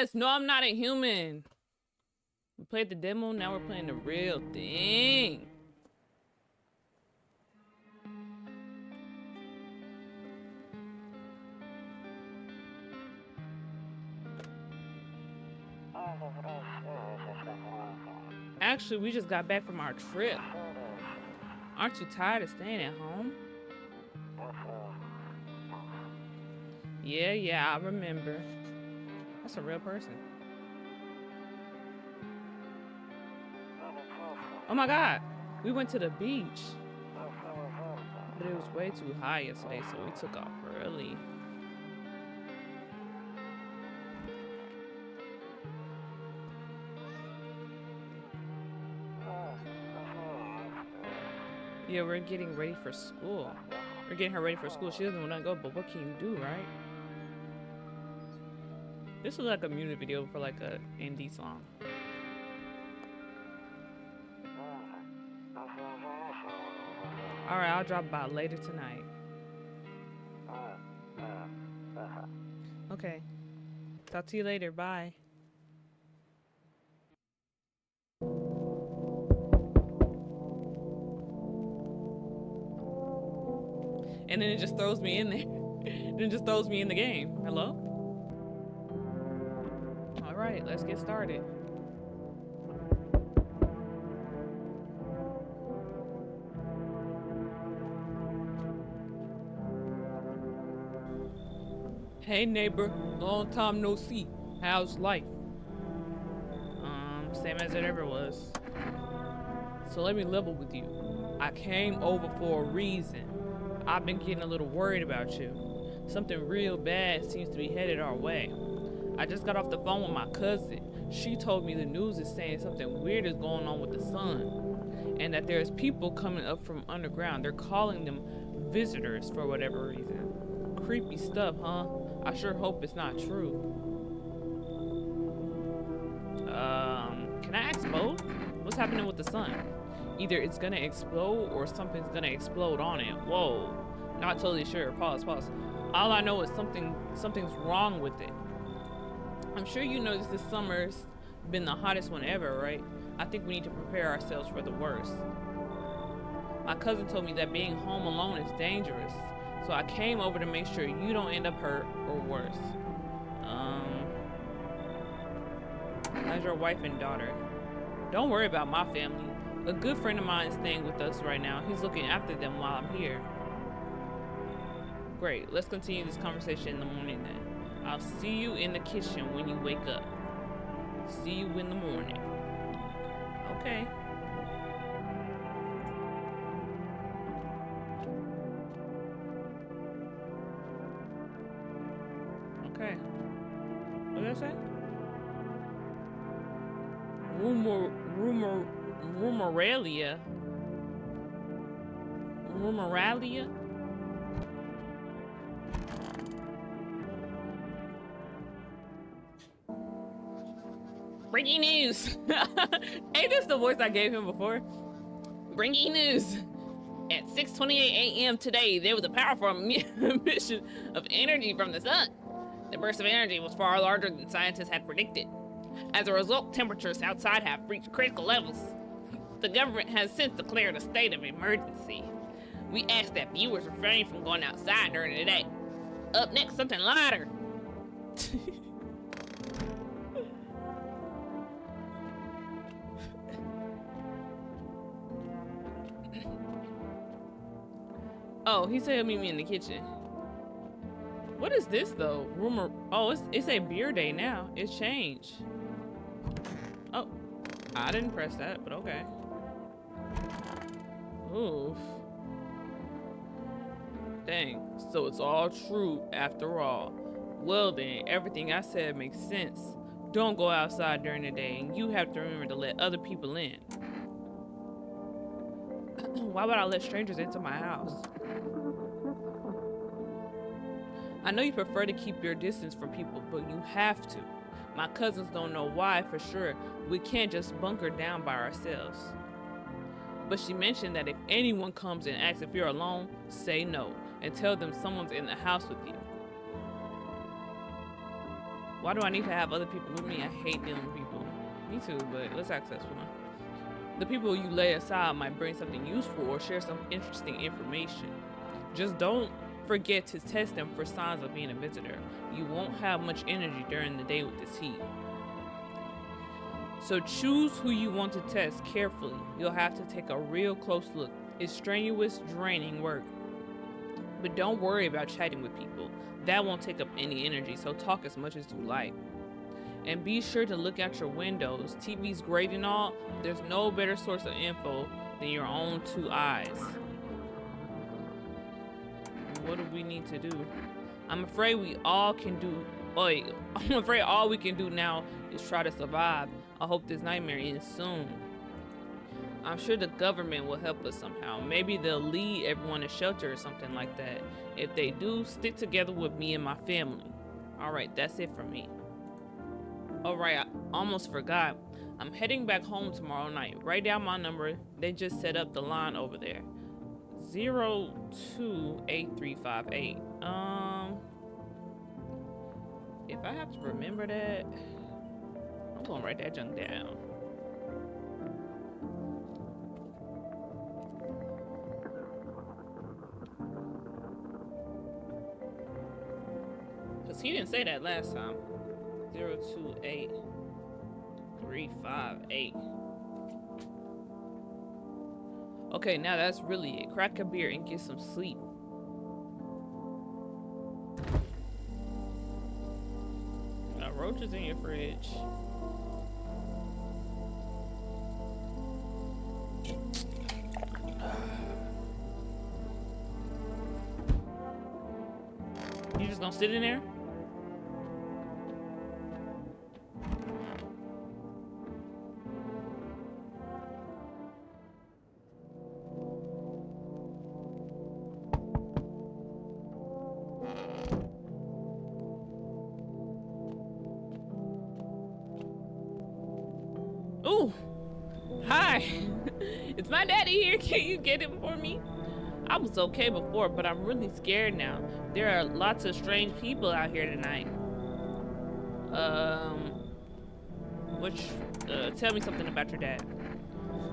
Yes, no, I'm not a human. We played the demo, now we're playing the real thing. Actually, we just got back from our trip. Aren't you tired of staying at home? Yeah, I remember. That's a real person. Oh my god, we went to the beach. But it was way too high yesterday, so we took off early. Yeah, we're getting ready for school. We're getting her ready for school. She doesn't want to go, but what can you do, right? This was like a music video for like a indie song. Alright, I'll drop by later tonight. Okay. Talk to you later. Bye. And then it just throws me in there. Then it just throws me in the game. Hello? Alright, let's get started. Hey neighbor, long time no see. How's life? Same as it ever was. So let me level with you. I came over for a reason. I've been getting a little worried about you. Something real bad seems to be headed our way. I just got off the phone with my cousin. She told me the news is saying something weird is going on with the sun, and that there's people coming up from underground. They're calling them visitors for whatever reason. Creepy stuff, huh? I sure hope it's not true. Can I ask both? What's happening with the sun? Either it's gonna explode or something's gonna explode on it. Whoa, not totally sure. Pause. All I know is something's wrong with it. I'm sure you noticed this summer's been the hottest one ever, right? I think we need to prepare ourselves for the worst. My cousin told me that being home alone is dangerous, so I came over to make sure you don't end up hurt or worse. How's your wife and daughter? Don't worry about my family. A good friend of mine is staying with us right now. He's looking after them while I'm here. Great, let's continue this conversation in the morning then. I'll see you in the kitchen when you wake up. See you in the morning. Okay. Okay. What did I say? Rumoralia. Breaking news. Ain't this the voice I gave him before? Breaking news. At 6:28 a.m. today, there was a powerful emission of energy from the sun. The burst of energy was far larger than scientists had predicted. As a result, temperatures outside have reached critical levels. The government has since declared a state of emergency. We ask that viewers refrain from going outside during the day. Up next, something lighter. Oh, he said he'll meet me in the kitchen. What is this though? Rumor. Oh, it's a beer day now. It's changed. Oh, I didn't press that, but okay. Oof. Dang, so it's all true after all. Well then, everything I said makes sense. Don't go outside during the day, and you have to remember to let other people in. Why would I let strangers into my house? I know you prefer to keep your distance from people, but you have to. My cousins don't know why for sure. We can't just bunker down by ourselves. But she mentioned that if anyone comes and asks if you're alone, say no and tell them someone's in the house with you. Why do I need to have other people with me? I hate dealing with people. Me too, but let's access one. The people you lay aside might bring something useful or share some interesting information. Just don't forget to test them for signs of being a visitor. You won't have much energy during the day with this heat. So choose who you want to test carefully. You'll have to take a real close look. It's strenuous, draining work. But don't worry about chatting with people. That won't take up any energy, so talk as much as you like. And be sure to look out your windows. TV's great and all, there's no better source of info than your own two eyes. What do we need to do? I'm afraid all we can do now is try to survive. I hope this nightmare ends soon. I'm sure the government will help us somehow. Maybe they'll lead everyone to shelter or something like that. If they do, stick together with me and my family. Alright, that's it for me. Alright, I almost forgot. I'm heading back home tomorrow night. Write down my number. They just set up the line over there. 028358. If I have to remember that, I'm gonna write that junk down. Cause he didn't say that last time. 028358. Okay, now that's really it. Crack a beer and get some sleep. Got roaches in your fridge. You just gonna sit in there? Ooh, hi. It's my daddy here. Can you get him for me? I was okay before, but I'm really scared now. There are lots of strange people out here tonight. Tell me something about your dad.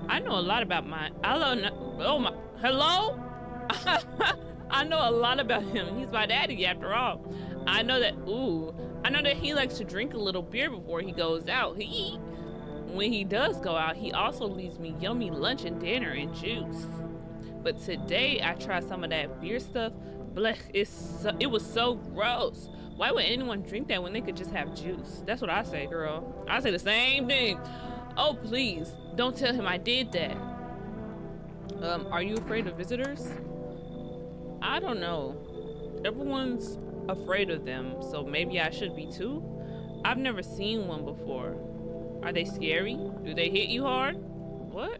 I know a lot about my. Hello? I know a lot about him. He's my daddy after all. I know that he likes to drink a little beer before he goes out. When he does go out, he also leaves me yummy lunch and dinner and juice. But today I tried some of that beer stuff. Blech, it was so gross. Why would anyone drink that when they could just have juice? That's what I say, girl. I say the same thing. Oh, please, don't tell him I did that. Are you afraid of visitors? I don't know. Everyone's afraid of them, so maybe I should be too? I've never seen one before. Are they scary? Do they hit you hard? What?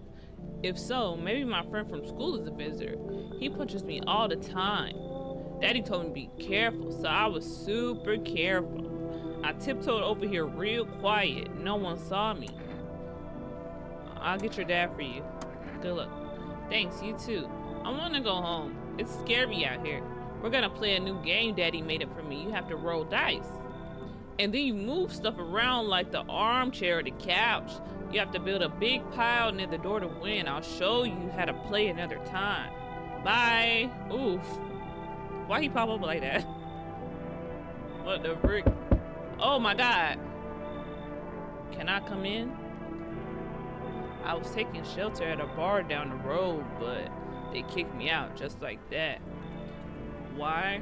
If so, maybe my friend from school is a visitor. He punches me all the time. Daddy told me to be careful, so I was super careful. I tiptoed over here real quiet. No one saw me. I'll get your dad for you. Good luck. Thanks, you too. I want to go home. It's scary out here. We're gonna play a new game Daddy made up for me. You have to roll dice. And then you move stuff around like the armchair or the couch. You have to build a big pile near the door to win. I'll show you how to play another time. Bye. Oof. Why he pop up like that? What the frick? Oh my god. Can I come in? I was taking shelter at a bar down the road, but they kicked me out just like that. Why?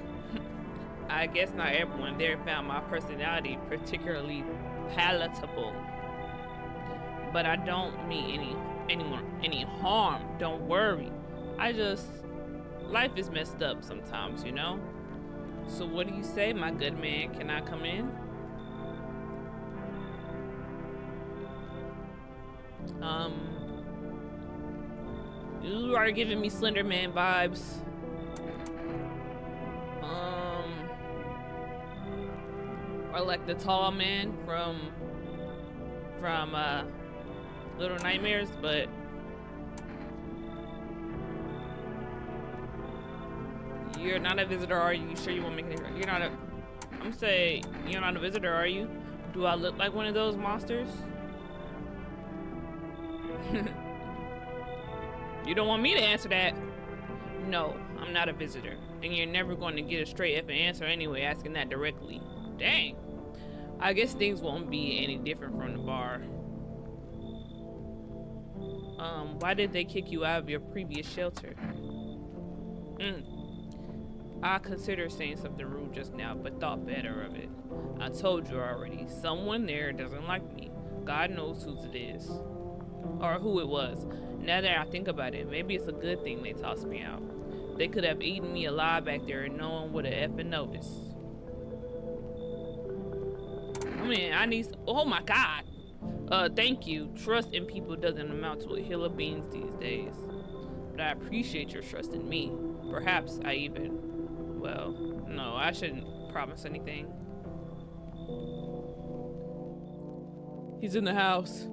I guess not everyone there found my personality particularly palatable. But I don't mean anyone any harm. Don't worry. Life is messed up sometimes, you know? So what do you say, my good man? Can I come in? You are giving me Slender Man vibes. Or like the tall man from Little Nightmares, but you're not a visitor, are you? Sure you won't make it? You're not a. I'm say, you're not a visitor, are you? Do I look like one of those monsters? You don't want me to answer that? No, I'm not a visitor. And you're never going to get a straight effing answer anyway, asking that directly. Dang. I guess things won't be any different from the bar. Why did they kick you out of your previous shelter? I considered saying something rude just now, but thought better of it. I told you already, someone there doesn't like me. God knows whose it is. Or who it was. Now that I think about it, maybe it's a good thing they tossed me out. They could have eaten me alive back there and no one would have effing noticed. I mean, I need... Oh my God! Thank you. Trust in people doesn't amount to a hill of beans these days. But I appreciate your trust in me. Perhaps I even... Well, no, I shouldn't promise anything. He's in the house.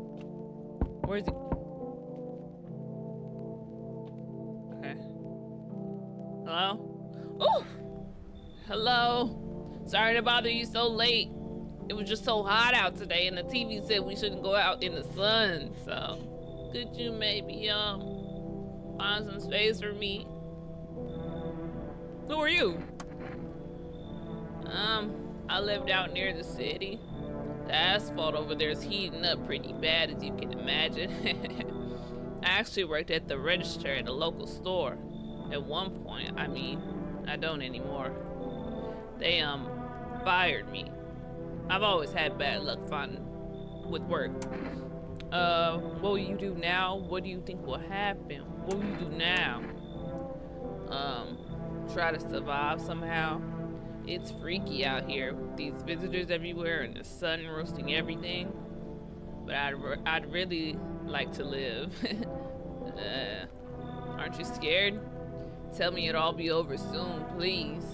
Where is he? Okay. Hello? Oh! Hello? Sorry to bother you so late. It was just so hot out today and the TV said we shouldn't go out in the sun, so could you maybe find some space for me? Who are you? I lived out near the city. The asphalt over there is heating up pretty bad, as you can imagine. I actually worked at the register at a local store. At one point, I mean, I don't anymore. They fired me. I've always had bad luck finding with work. What will you do now? What do you think will happen? What will you do now? Try to survive somehow. It's freaky out here with these visitors everywhere and the sun roasting everything. But I'd really like to live. Aren't you scared? Tell me it'll all be over soon, please.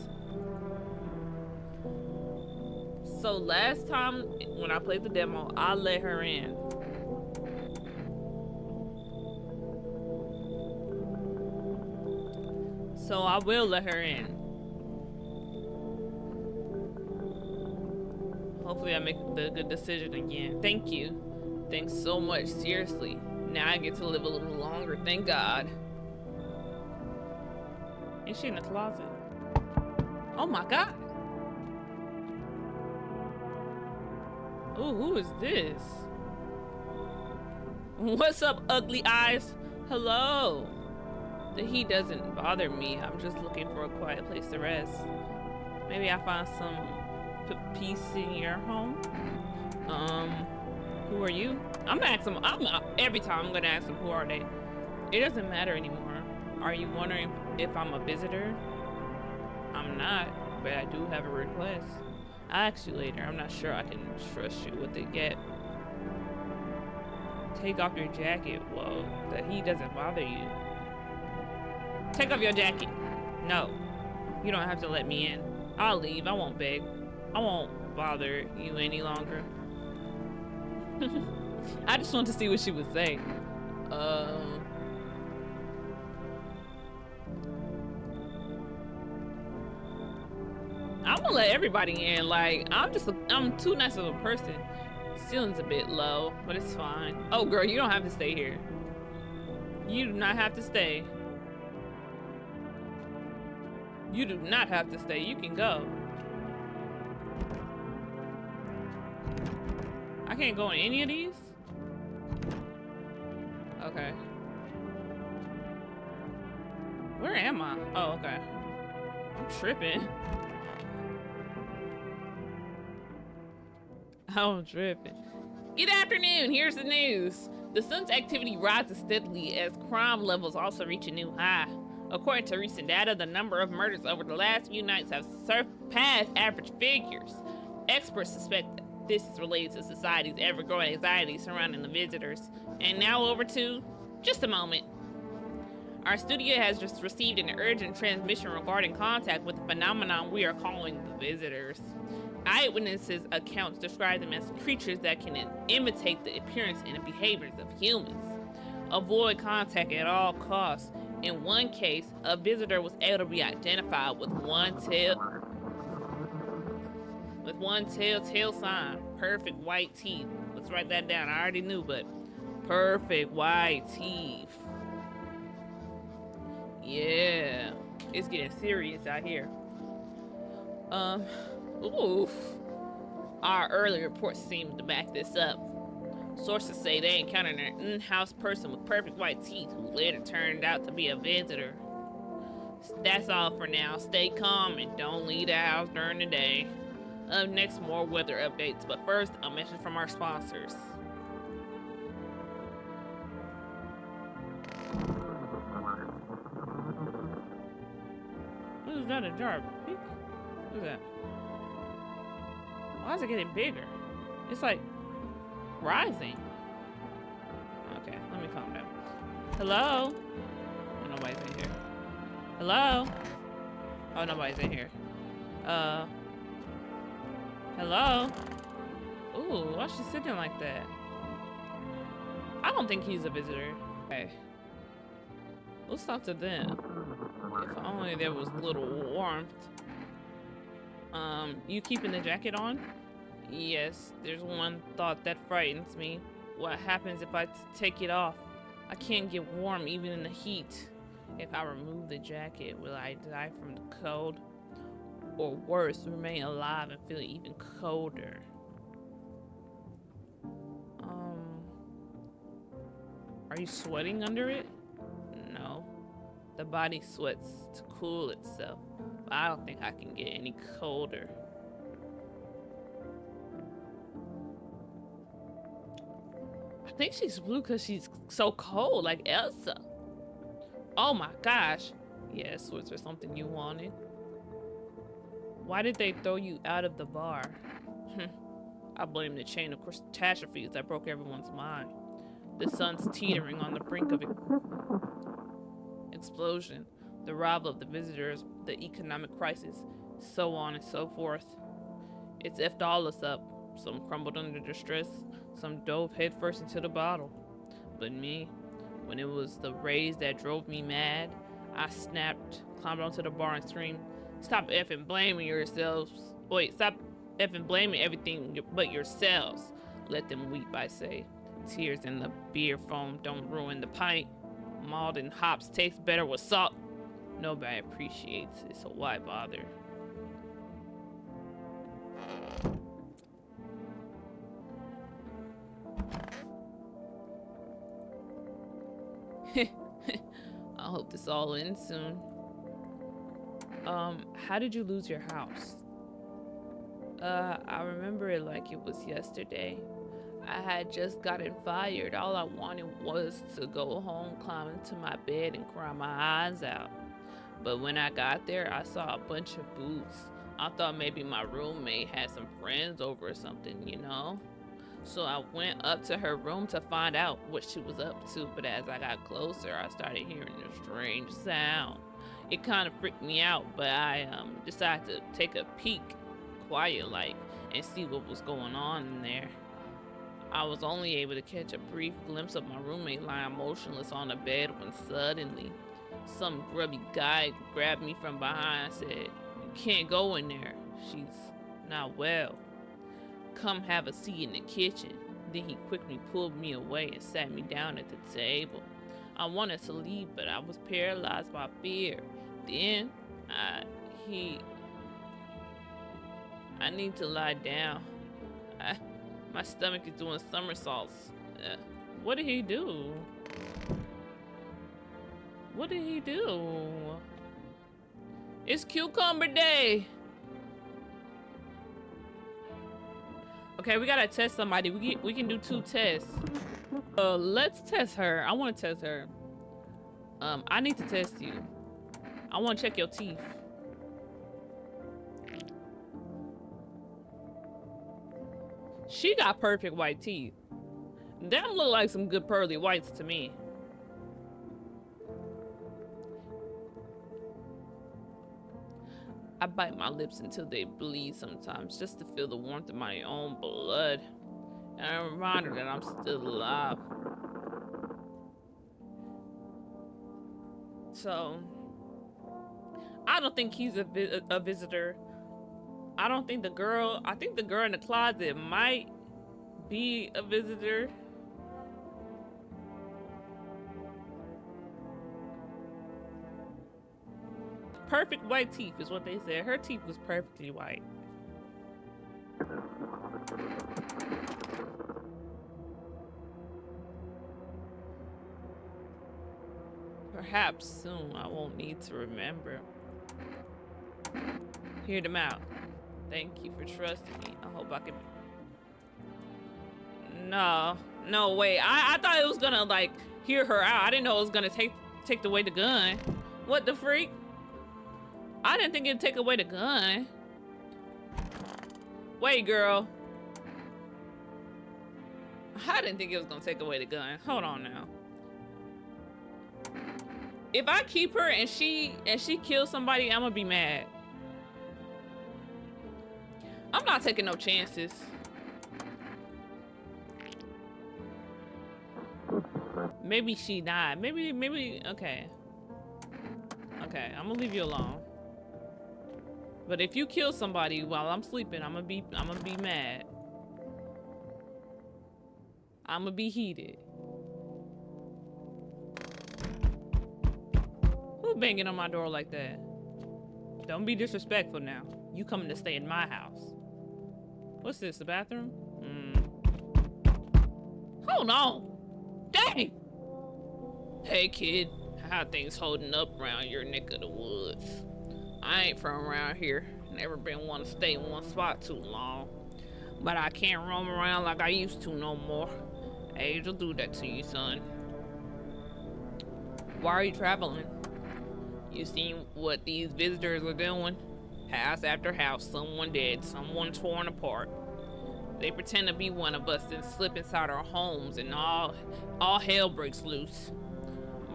So last time when I played the demo, I let her in. So I will let her in. Hopefully I make the good decision again. Thank you. Thanks so much, seriously. Now I get to live a little longer, thank God. Is she in the closet? Oh my God. Ooh, who is this? What's up, ugly eyes? Hello. The heat doesn't bother me. I'm just looking for a quiet place to rest. Maybe I find some peace in your home. Who are you? I'm gonna ask them. Every time I'm gonna ask them, who are they? It doesn't matter anymore. Are you wondering if I'm a visitor? I'm not, but I do have a request. I'll ask you later. I'm not sure I can trust you with the get. Take off your jacket. Whoa, the heat doesn't bother you. Take off your jacket. No, you don't have to let me in. I'll leave. I won't beg. I won't bother you any longer. I just want to see what she would say. I'm gonna let everybody in. Like, I'm too nice of a person. Ceiling's a bit low, but it's fine. Oh, girl, you don't have to stay here. You do not have to stay. You do not have to stay. You can go. I can't go in any of these? Okay. Where am I? Oh, okay. I'm tripping. I'm tripping. Good afternoon. Here's the news. The sun's activity rises steadily as crime levels also reach a new high. According to recent data, the number of murders over the last few nights have surpassed average figures. Experts suspect that this is related to society's ever-growing anxiety surrounding the visitors. And now over to just a moment. Our studio has just received an urgent transmission regarding contact with the phenomenon we are calling the visitors. Eyewitnesses' accounts describe them as creatures that can imitate the appearance and behaviors of humans. Avoid contact at all costs. In one case, a visitor was able to be identified with one tail. with one telltale sign. Perfect white teeth. Let's write that down. I already knew, but perfect white teeth. Yeah, it's getting serious out here. Oof. Our early reports seem to back this up. Sources say they encountered an in-house person with perfect white teeth who later turned out to be a visitor. That's all for now. Stay calm and don't leave the house during the day. Up next, more weather updates, but first, a message from our sponsors. What is that, a jar of pink? What is that? Why is it getting bigger? It's like rising. Okay, let me calm down. Hello? Oh, nobody's in here. Hello? Oh, nobody's in here. Hello? Ooh, why's she sitting like that? I don't think he's a visitor. Okay. Let's talk to them. If only there was a little warmth. You keeping the jacket on? Yes, there's one thought that frightens me. What happens if I take it off? I can't get warm even in the heat. If I remove the jacket, will I die from the cold? Or worse, remain alive and feel even colder? Are you sweating under it? No. The body sweats to cool itself. But I don't think I can get any colder. I think she's blue because she's so cold, like Elsa. Oh my gosh. Yes, was there something you wanted? Why did they throw you out of the bar? I blame the chain of catastrophes that broke everyone's mind. The sun's teetering on the brink of explosion. The arrival of the visitors, the economic crisis, so on and so forth. It's effed all us up. Some crumbled under distress, some dove headfirst into the bottle. But me, when it was the rays that drove me mad, I snapped, climbed onto the bar and screamed, "Stop effing blaming yourselves. Wait, stop effing blaming everything but yourselves. Let them weep," I say. Tears in the beer foam don't ruin the pint. Malt and hops taste better with salt. Nobody appreciates it, so why bother? I hope this all ends soon. How did you lose your house? I remember it like it was yesterday. I had just gotten fired. All I wanted was to go home, climb into my bed, and cry my eyes out. But when I got there, I saw a bunch of boots. I thought maybe my roommate had some friends over or something, you know? So I went up to her room to find out what she was up to, but as I got closer, I started hearing a strange sound. It kind of freaked me out, but I decided to take a peek, quiet-like, and see what was going on in there. I was only able to catch a brief glimpse of my roommate lying motionless on the bed when suddenly, some grubby guy grabbed me from behind and said, "You can't go in there. She's not well. Come have a seat in the kitchen." Then he quickly pulled me away and sat me down at the table. I wanted to leave, but I was paralyzed by fear. Then, I need to lie down. My stomach is doing somersaults. What did he do? What did he do? It's cucumber day. Okay, we gotta test somebody. We can do 2 tests. Let's test her. I want to test her. I need to test you. I want to check your teeth. She got perfect white teeth. Them look like some good pearly whites to me. I bite my lips until they bleed sometimes just to feel the warmth of my own blood. And a reminder that I'm still alive. So, I don't think he's a visitor. I don't think the girl, I think the girl in the closet might be a visitor. Perfect white teeth is what they said. Her teeth was perfectly white. Perhaps soon I won't need to remember. Hear them out. Thank you for trusting me. I hope I can. No, no, wait. I thought it was gonna like hear her out. I didn't know it was gonna take away the gun. What the freak? I didn't think it'd take away the gun. Wait, girl. I didn't think it was gonna take away the gun. Hold on now. If I keep her and she kills somebody, I'm gonna be mad. I'm not taking no chances. Maybe she not. Maybe, okay. Okay, I'm gonna leave you alone. But if you kill somebody while I'm sleeping, I'm gonna be mad. I'm gonna be heated. Who banging on my door like that? Don't be disrespectful now. You coming to stay in my house. What's this, the bathroom? Hold on. Dang. Hey kid, how things holding up around your neck of the woods? I ain't from around here. Never been one to stay in one spot too long. But I can't roam around like I used to no more. Age will do that to you, son. Why are you traveling? You seen what these visitors are doing? House after house, someone dead, someone torn apart. They pretend to be one of us and slip inside our homes and all hell breaks loose.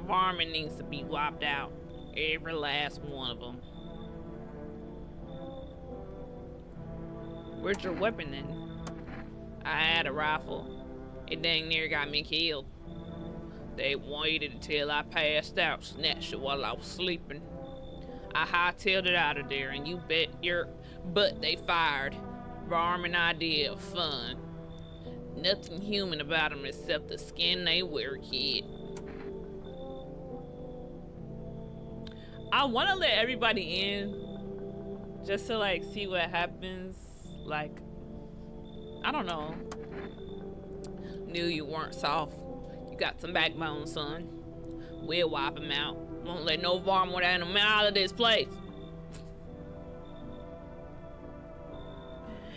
Varmint needs to be wiped out. Every last one of them. Where's your weapon then? I had a rifle. It dang near got me killed. They waited until I passed out, snatched it while I was sleeping. I hightailed it out of there, and you bet your butt they fired. Varmint idea of fun. Nothing human about them except the skin they wear, kid. I want to let everybody in just to like see what happens. Like, I don't know. Knew you weren't soft. You got some backbone, son. We'll wipe him out. Won't let no varmint animal out of this place.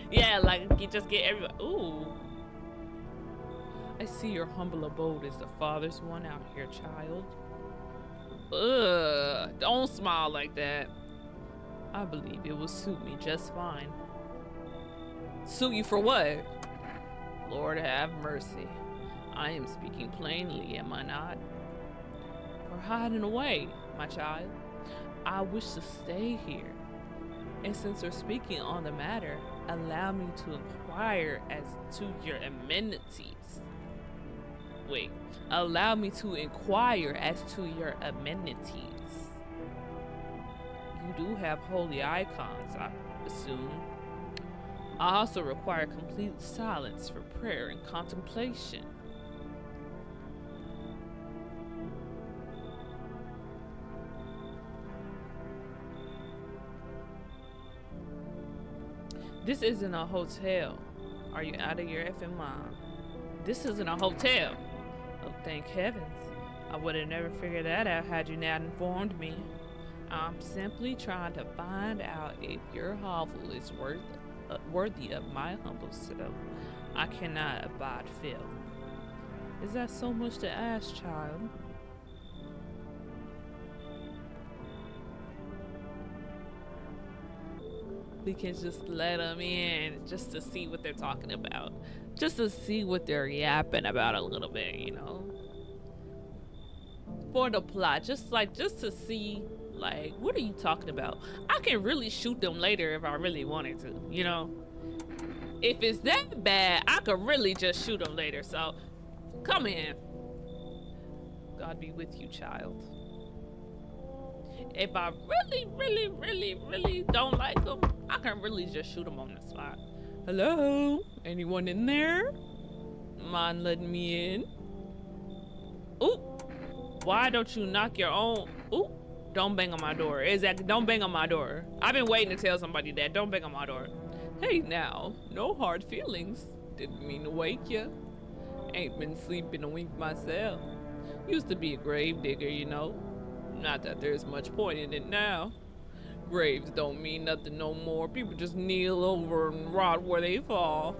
Yeah, like you just get everybody. Ooh. I see your humble abode is the farthest one out here, child. Ugh, don't smile like that. I believe it will suit me just fine. Suit you for what? Lord have mercy. I am speaking plainly, am I not? For hiding away, my child. I wish to stay here. And since we're speaking on the matter, allow me to inquire as to your amenities. Wait, allow me to inquire as to your amenities. You do have holy icons, I assume. I also require complete silence for prayer and contemplation. This isn't a hotel. Are you out of your effing mind? This isn't a hotel. Oh, thank heavens. I would have never figured that out had you not informed me. I'm simply trying to find out if your hovel is worthy of my humble self. I cannot abide filth. Is that so much to ask, child? We can just let them in just to see what they're talking about. Just to see what they're yapping about a little bit, you know? For the plot, just to see, like, what are you talking about? I can really shoot them later if I really wanted to, you know? If it's that bad, I could really just shoot them later, so come in. God be with you, child. If I really don't like them, I can really just shoot them on the spot. Hello? Anyone in there? Mind letting me in? Ooh. Why don't you knock your own? Ooh. Don't bang on my door. Exactly. Don't bang on my door. I've been waiting to tell somebody that. Don't bang on my door. Hey now. No hard feelings. Didn't mean to wake you. Ain't been sleeping a wink myself. Used to be a grave digger, you know. Not that there's much point in it now. Graves don't mean nothing no more. People just kneel over and rot where they fall.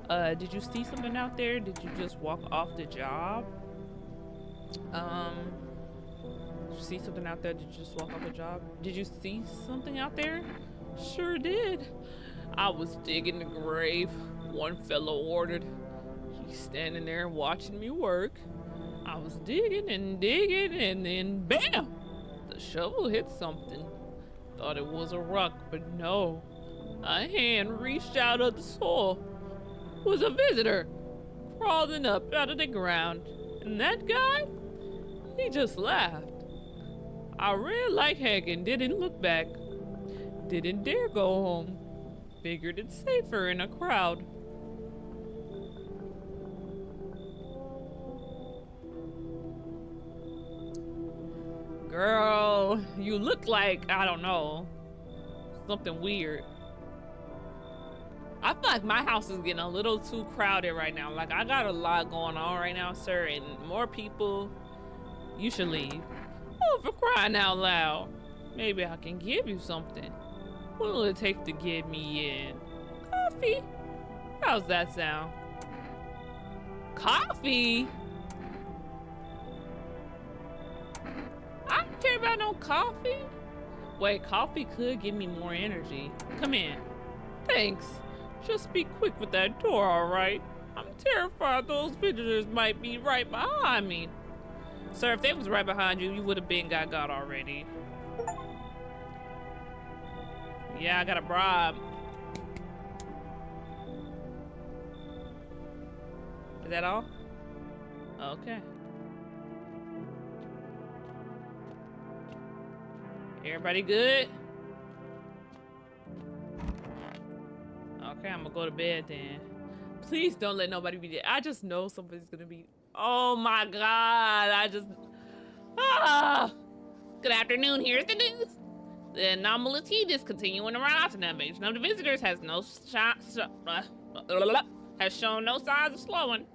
Did you see something out there? Did you just walk off the job? Did you see something out there? Did you just walk off the job? Did you see something out there? Sure did. I was digging the grave. One fellow ordered. He's standing there watching me work. I was digging and digging, and then BAM! The shovel hit something. Thought it was a rock, but no. A hand reached out of the soil. It was a visitor crawling up out of the ground. And that guy, he just laughed. I ran like heck and didn't look back. Didn't dare go home. Figured it's safer in a crowd. Girl, you look like, I don't know, something weird. I feel like my house is getting a little too crowded right now. Like, I got a lot going on right now, sir, and more people, you should leave. Oh, for crying out loud. Maybe I can give you something. What will it take to get me in? Coffee? How's that sound? Coffee? I don't care about no coffee. Wait, coffee could give me more energy. Come in. Thanks. Just be quick with that door, all right? I'm terrified those visitors might be right behind me. Sir, if they was right behind you, you would have been got already. Yeah, I got a bribe. Is that all? Okay. Everybody good? Okay, I'm gonna go to bed then. Please don't let nobody be there. I just know somebody's gonna be. Oh my God! Good afternoon. Here's the news. The anomalous heat is continuing around Rotterdam. Each of the visitors has shown no signs of slowing.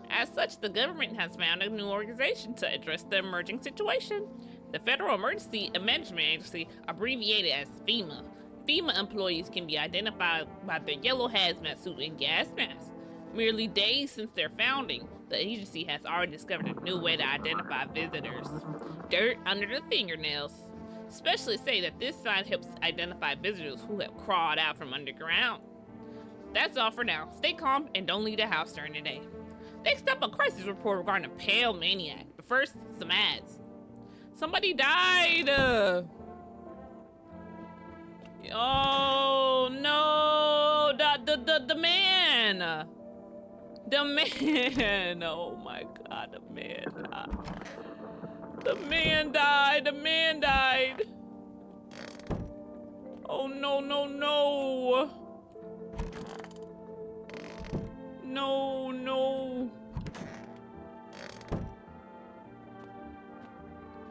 As such, the government has found a new organization to address the emerging situation. The Federal Emergency Management Agency, abbreviated as FEMA. FEMA employees can be identified by their yellow hazmat suit and gas mask. Merely days since their founding, the agency has already discovered a new way to identify visitors. Dirt under the fingernails. Specialists say that this sign helps identify visitors who have crawled out from underground. That's all for now. Stay calm and don't leave the house during the day. Next up, a crisis report regarding a pale maniac. But first, some ads. Somebody died! Oh no! The man! The man! Oh my God, the man died. The man died! The man died! Oh no, no, no! No, no.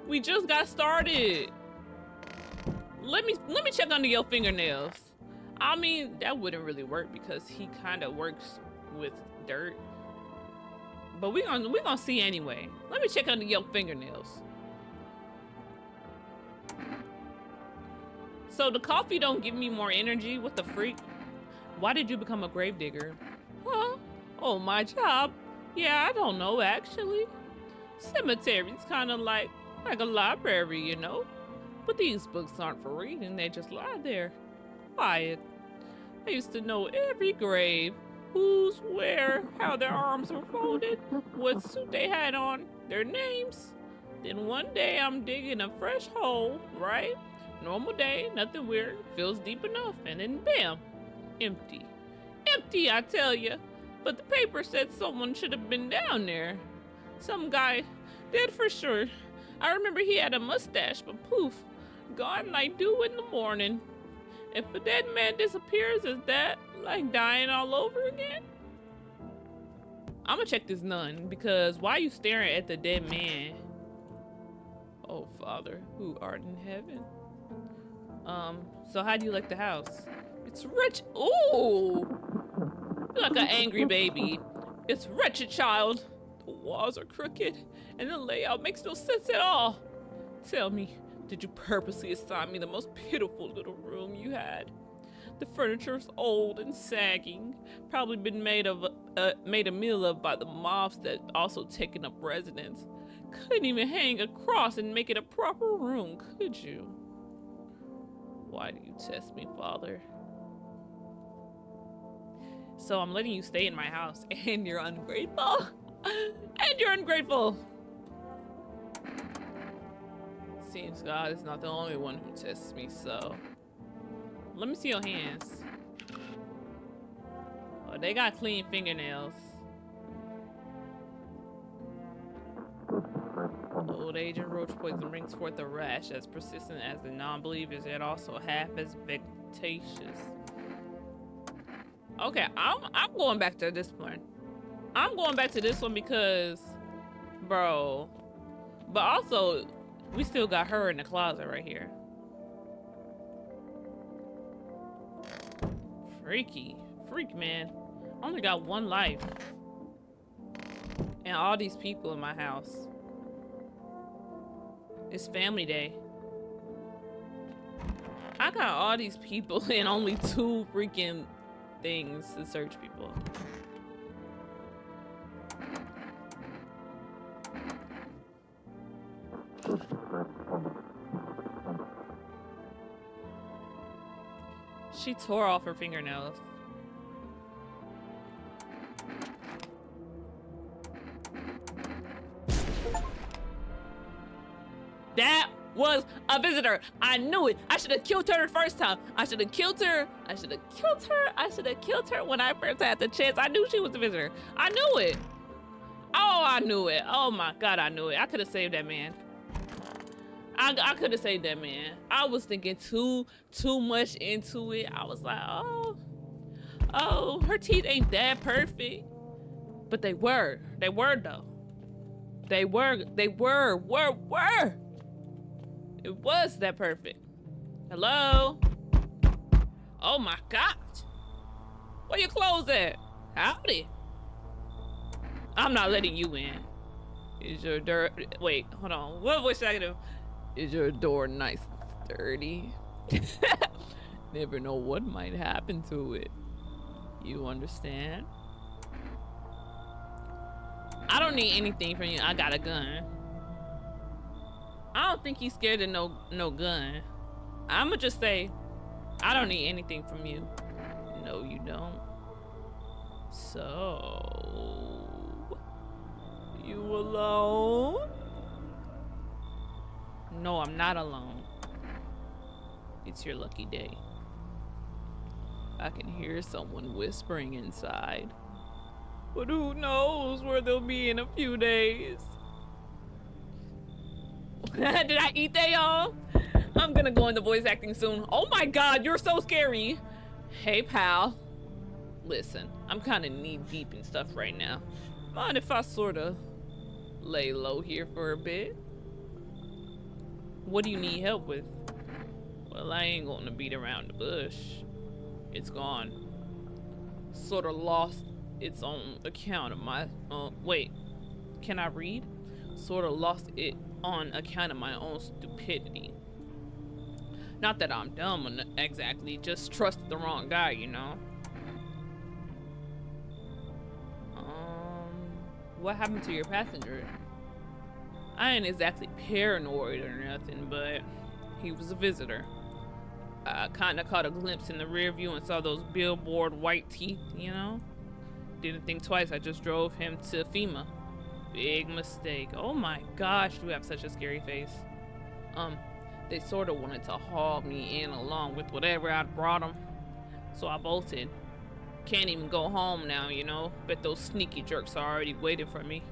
We just got started. Let me check under your fingernails. I mean, that wouldn't really work because he kind of works with dirt. But we're gonna see anyway. Let me check under your fingernails. So the coffee don't give me more energy? What the freak? Why did you become a gravedigger? Huh? Oh, my job? Yeah, I don't know actually. Cemetery's kind of like a library, you know? But these books aren't for reading, they just lie there. Quiet. I used to know every grave. Who's where, how their arms were folded, what suit they had on, their names. Then one day I'm digging a fresh hole, right? Normal day, nothing weird, feels deep enough, and then bam, empty. Empty, I tell you. But the paper said someone should have been down there. Some guy, dead for sure. I remember he had a mustache, but poof, gone like dew in the morning. If a dead man disappears, is that like dying all over again? I'm gonna check this nun, because why are you staring at the dead man? Oh, Father, who art in heaven. So how do you like the house? It's rich. Ooh! You're like an angry baby. It's wretched, child. The walls are crooked, and the layout makes no sense at all. Tell me, did you purposely assign me the most pitiful little room you had? The furniture's old and sagging, probably been made a meal of by the moths that also taken up residence. Couldn't even hang a cross and make it a proper room, could you? Why do you test me, Father? So I'm letting you stay in my house, and you're ungrateful? And you're ungrateful! Seems God is not the only one who tests me, so... Let me see your hands. Oh, they got clean fingernails. Old age and roach poison brings forth a rash as persistent as the non-believers, yet also half as vexatious. Okay, I'm going back to this one. I'm going back to this one because, bro. But also, we still got her in the closet right here. Freak, man. I only got one life. And all these people in my house. It's family day. I got all these people and only 2 freaking things to search people. She tore off her fingernails. That was a visitor. I knew it. I should have killed her the first time. I should have killed her. I should have killed her when I first had the chance. I knew she was a visitor. I knew it. Oh, I knew it. Oh my God, I knew it. I could have saved that man. I could have saved that man. I was thinking too much into it. I was like, oh, her teeth ain't that perfect. But they were though. They were. It was that perfect. Hello? Oh my God. Where your clothes at? Howdy. I'm not letting you in. Is your door, wait, hold on. What voice should I do? Is your door nice and sturdy? Never know what might happen to it. You understand? I don't need anything from you. I got a gun. I don't think he's scared of no gun. I'ma just say, I don't need anything from you. No, you don't. So, you alone? No, I'm not alone. It's your lucky day. I can hear someone whispering inside. But who knows where they'll be in a few days. Did I eat that, y'all? I'm gonna go into voice acting soon. Oh my God, you're so scary. Hey, pal. Listen, I'm kind of knee deep in stuff right now. Mind if I sort of lay low here for a bit? What do you need help with? Well, I ain't gonna beat around the bush. It's gone. Sort of lost its own account of my, wait, can I read? Sort of lost it on account of my own stupidity. Not that I'm dumb exactly, just trusted the wrong guy, you know? What happened to your passenger? I ain't exactly paranoid or nothing, but he was a visitor. I kinda caught a glimpse in the rear view and saw those billboard white teeth, you know? Didn't think twice, I just drove him to FEMA. Big mistake. Oh my gosh, you have such a scary face. They sorta wanted to haul me in along with whatever I'd brought them. So I bolted. Can't even go home now, you know? Bet those sneaky jerks are already waiting for me.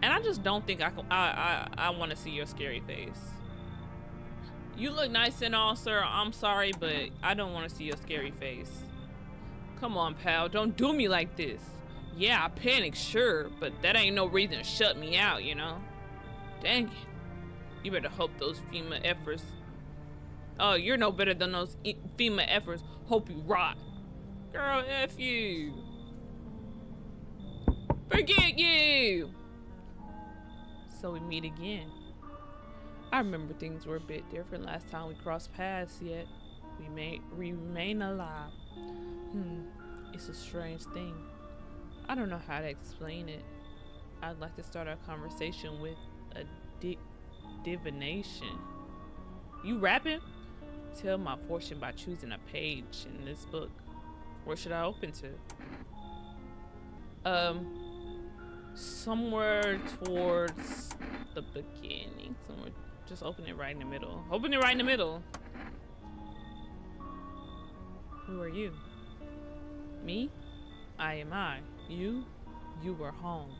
And I just don't think I want to see your scary face. You look nice and all, sir. I'm sorry, but I don't want to see your scary face. Come on, pal. Don't do me like this. Yeah, I panicked, sure, but that ain't no reason to shut me out, you know? Dang it. You better hope those FEMA efforts... Oh, you're no better than those FEMA efforts. Hope you rot. Girl, F you. Forget you! So we meet again. I remember things were a bit different last time we crossed paths, yet we remain alive. It's a strange thing. I don't know how to explain it. I'd like to start our conversation with a divination. You rapping? Tell my fortune by choosing a page in this book. Where should I open to? Somewhere towards the beginning. Somewhere, just open it right in the middle. Open it right in the middle. Who are you? Me? I am I. You? You were home.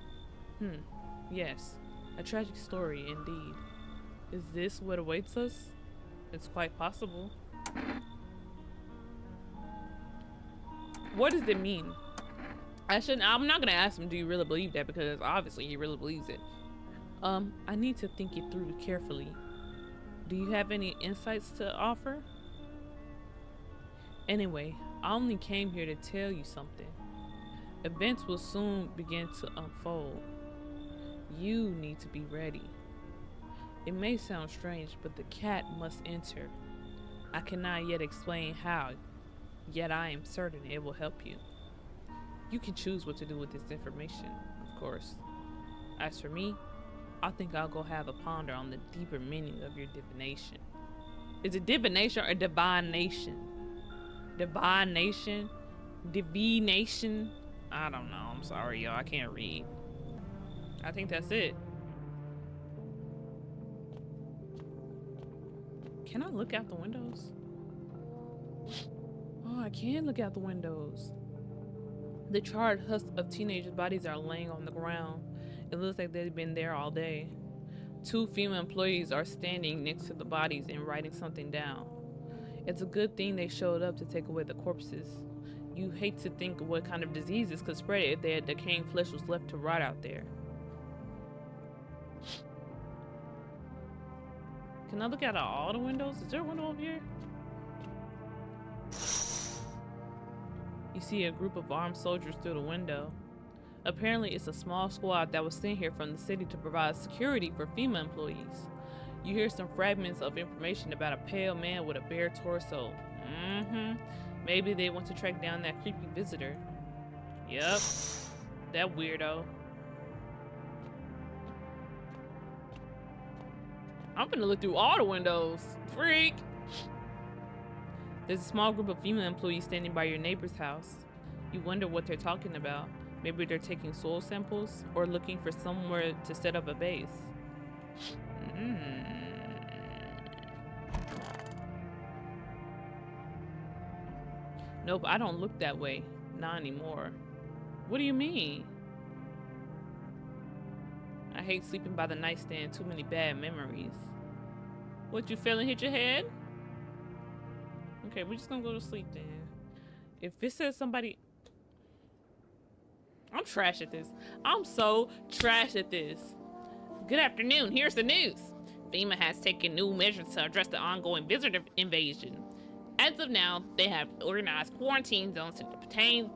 Yes. A tragic story indeed. Is this what awaits us? It's quite possible. What does it mean? I'm not gonna ask him, do you really believe that? Because obviously he really believes it. I need to think it through carefully. Do you have any insights to offer? Anyway, I only came here to tell you something. Events will soon begin to unfold. You need to be ready. It may sound strange, but the cat must enter. I cannot yet explain how, yet I am certain it will help you. You can choose what to do with this information, of course. As for me, I think I'll go have a ponder on the deeper meaning of your divination. Is it divination or divination? Divination? Divination? I don't know. I'm sorry, y'all. I can't read. I think that's it. Can I look out the windows? Oh, I can look out the windows. The charred husks of teenagers' bodies are laying on the ground. It looks like they've been there all day. 2 female employees are standing next to the bodies and writing something down. It's a good thing they showed up to take away the corpses. You hate to think of what kind of diseases could spread if their decaying flesh was left to rot out there. Can I look out all the windows? Is there a window over here? You see a group of armed soldiers through the window. Apparently, it's a small squad that was sent here from the city to provide security for FEMA employees. You hear some fragments of information about a pale man with a bare torso. Maybe they want to track down that creepy visitor. Yup, that weirdo. I'm gonna look through all the windows. Freak! There's a small group of female employees standing by your neighbor's house. You wonder what they're talking about. Maybe they're taking soil samples or looking for somewhere to set up a base. Nope, I don't look that way. Not anymore. What do you mean? I hate sleeping by the nightstand. Too many bad memories. What, you fell and hit your head? Okay, we're just gonna go to sleep then. If it says somebody... I'm trash at this. I'm so trash at this. Good afternoon. Here's the news. FEMA has taken new measures to address the ongoing visitor invasion. As of now, they have organized quarantine zones to detain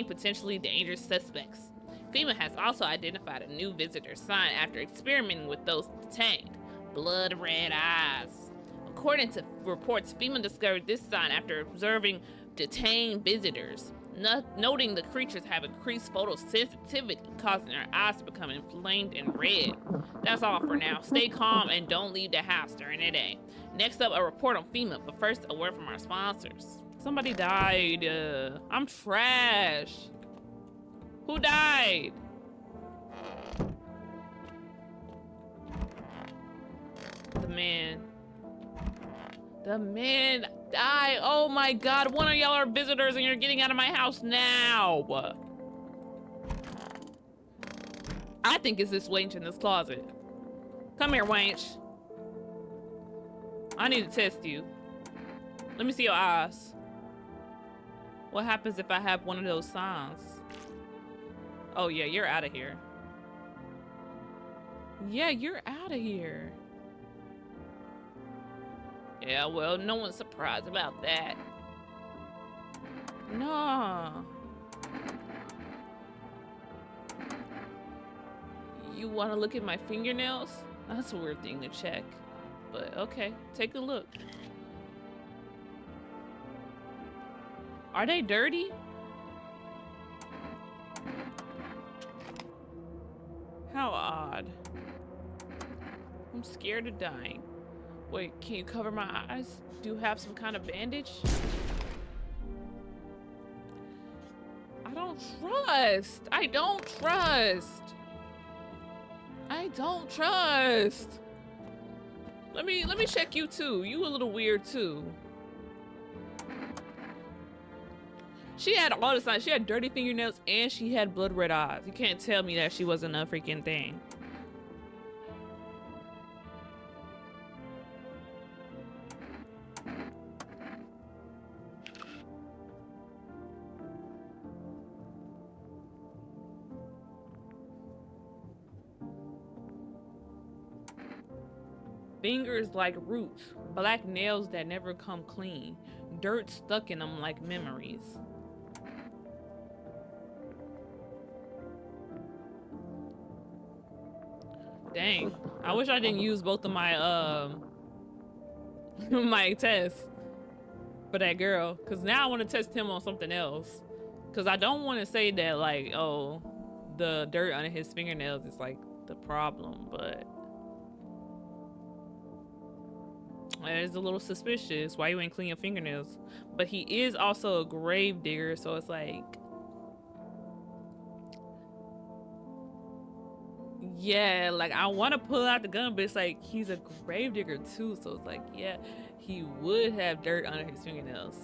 potentially dangerous suspects. FEMA has also identified a new visitor sign after experimenting with those detained. Blood red eyes. According to reports, FEMA discovered this sign after observing detained visitors, noting the creatures have increased photosensitivity, causing their eyes to become inflamed and red. That's all for now. Stay calm and don't leave the house during the day. Next up, a report on FEMA, but first, a word from our sponsors. Somebody died. I'm trash. Who died? The man. The man died. Oh my God. One of y'all are visitors and you're getting out of my house now. I think it's this wench in this closet. Come here, wench. I need to test you. Let me see your eyes. What happens if I have one of those signs? Oh yeah, you're out of here. Yeah, you're out of here. Yeah, well, no one's surprised about that. No. You want to look at my fingernails? That's a weird thing to check. But okay, take a look. Are they dirty? How odd. I'm scared of dying. Wait, can you cover my eyes? Do you have some kind of bandage? I don't trust. I don't trust. I don't trust. Let me check you too. You a little weird too. She had all the signs. She had dirty fingernails and she had blood red eyes. You can't tell me that she wasn't a freaking thing. Fingers like roots, black nails that never come clean, dirt stuck in them like memories. Dang, I wish I didn't use both of my my tests for that girl, because now I want to test him on something else, because I don't want to say that like, oh, the dirt under his fingernails is like the problem, but it's a little suspicious. Why you ain't clean your fingernails? But he is also a grave digger, so it's like, yeah, like I want to pull out the gun, but it's like he's a grave digger too, so it's like, yeah, he would have dirt under his fingernails.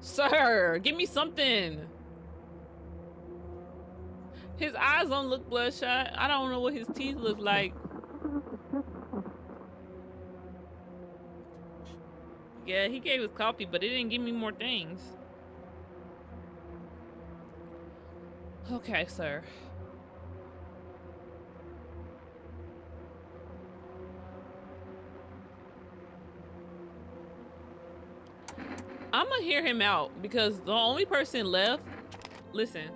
Sir, give me something. His eyes don't look bloodshot. I don't know what his teeth look like. Yeah, he gave us coffee, but it didn't give me more things. Okay, sir. I'm gonna hear him out because the only person left, listen,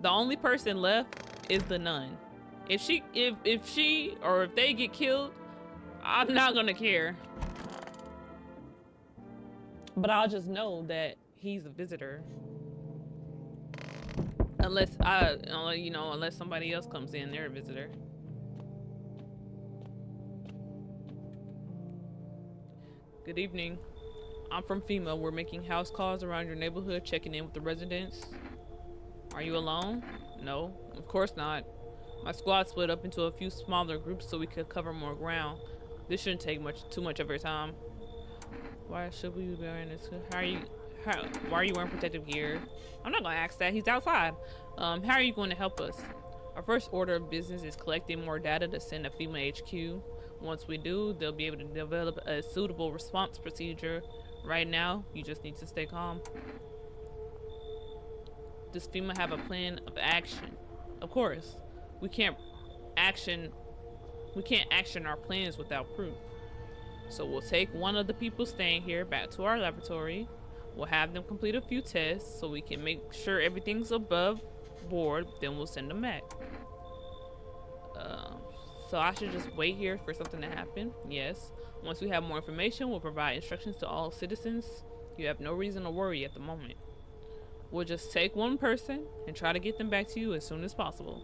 the only person left is the nun. If she or if they get killed, I'm not gonna care. But I'll just know that he's a visitor. Unless unless somebody else comes in, they're a visitor. Good evening. I'm from FEMA. We're making house calls around your neighborhood, checking in with the residents. Are you alone? No, of course not. My squad split up into a few smaller groups so we could cover more ground. This shouldn't take too much of your time. Why should we be wearing this? Why are you wearing protective gear? I'm not gonna ask that. He's outside. How are you going to help us? Our first order of business is collecting more data to send to FEMA HQ. Once we do, they'll be able to develop a suitable response procedure. Right now, you just need to stay calm. Does FEMA have a plan of action? Of course. We can't action our plans without proof. So we'll take one of the people staying here back to our laboratory. We'll have them complete a few tests so we can make sure everything's above board. Then we'll send them back. So I should just wait here for something to happen? Yes. Once we have more information, we'll provide instructions to all citizens. You have no reason to worry at the moment. We'll just take one person and try to get them back to you as soon as possible.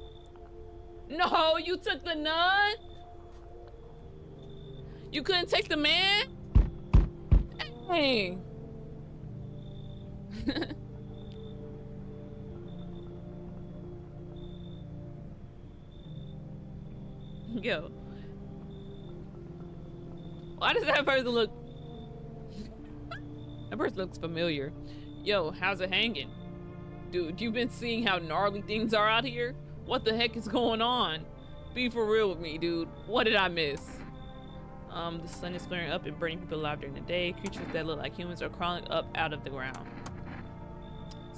No, you took the nun? You couldn't take the man? Hey. Yo. Why does that person look... That person looks familiar. Yo, how's it hanging? Dude, you been seeing how gnarly things are out here? What the heck is going on? Be for real with me, dude. What did I miss? The sun is flaring up and burning people alive during the day. Creatures that look like humans are crawling up out of the ground.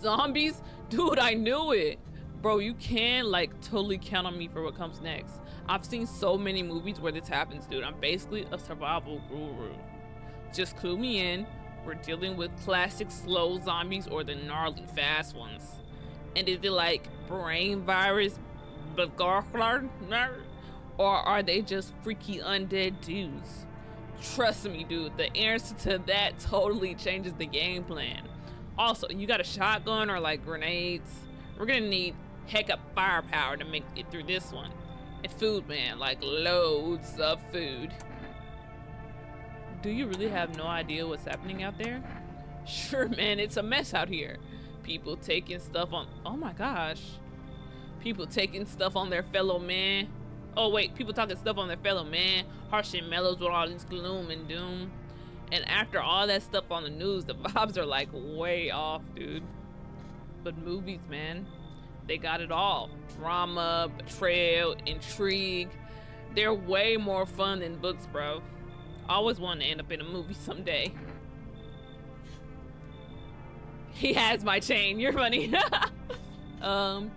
Zombies? Dude, I knew it. Bro, you can like totally count on me for what comes next. I've seen so many movies where this happens, dude. I'm basically a survival guru. Just clue me in. We're dealing with classic slow zombies or the gnarly fast ones. And is it like brain virus, or are they just freaky undead dudes? Trust me, dude, the answer to that totally changes the game plan. Also, you got a shotgun or like grenades? We're gonna need heck up firepower to make it through this one. And food, man, like loads of food. Do you really have no idea what's happening out there? Sure, man, it's a mess out here. People taking stuff on, oh my gosh. People taking stuff on their fellow man. Oh wait, people talking stuff on their fellow man. Harsh and mellows with all this gloom and doom. And after all that stuff on the news, the vibes are like way off, dude. But movies, man, they got it all. Drama, betrayal, intrigue. They're way more fun than books, bro. I always want to end up in a movie someday. He has my chain. You're funny. I'm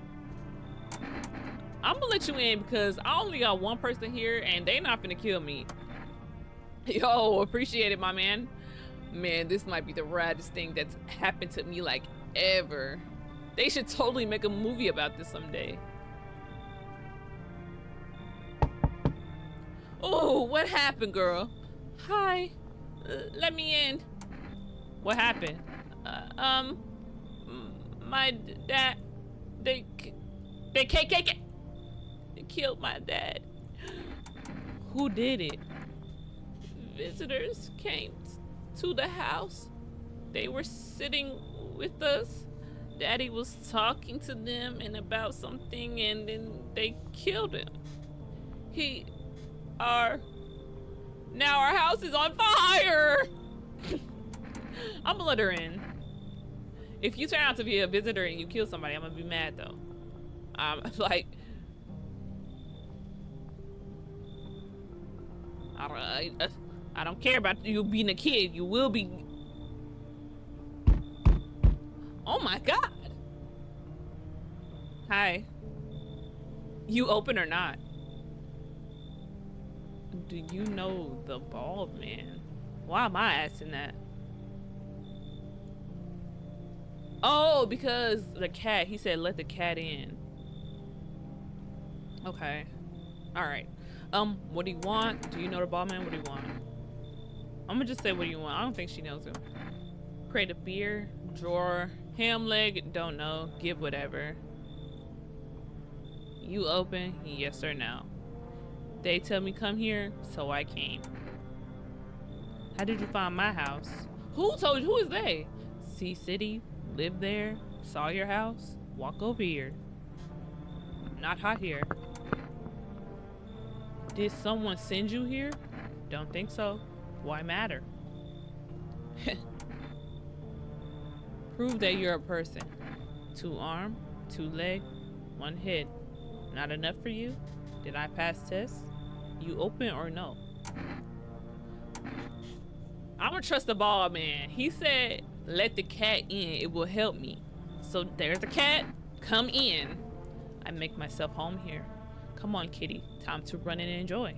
gonna let you in because I only got one person here and they not gonna kill me. Yo, appreciate it, my man. Man, this might be the raddest thing that's happened to me like ever. They should totally make a movie about this someday. Oh, what happened, girl? Hi, let me in. What happened? My dad, they killed my dad. Who did it? Visitors came to the house. They were sitting with us. Daddy was talking to them and about something, and then they killed him. Now our house is on fire. I'm gonna let her in. If you turn out to be a visitor and you kill somebody, I'm gonna be mad though. Like, I don't care about you being a kid. You will be. Oh my God. Hi. You open or not? Do you know the bald man? Why am I asking that? Oh, because the cat. He said let the cat in. Okay. All right. What do you want? Do you know the bald man? What do you want? I'm gonna just say what do you want. I don't think she knows him. Crate of beer, drawer, ham leg, don't know. Give whatever. You open? Yes or no? They tell me come here, so I came. How did you find my house? Who told you? Who is they? Sea City, live there, saw your house, walk over here. Not hot here. Did someone send you here? Don't think so. Why matter? Prove that you're a person. 2 arm, 2 leg, 1 head. Not enough for you? Did I pass tests? You open or no? I'm gonna trust the bald man. He said, let the cat in, it will help me. So there's the cat, come in. I make myself home here. Come on, kitty, time to run and enjoy.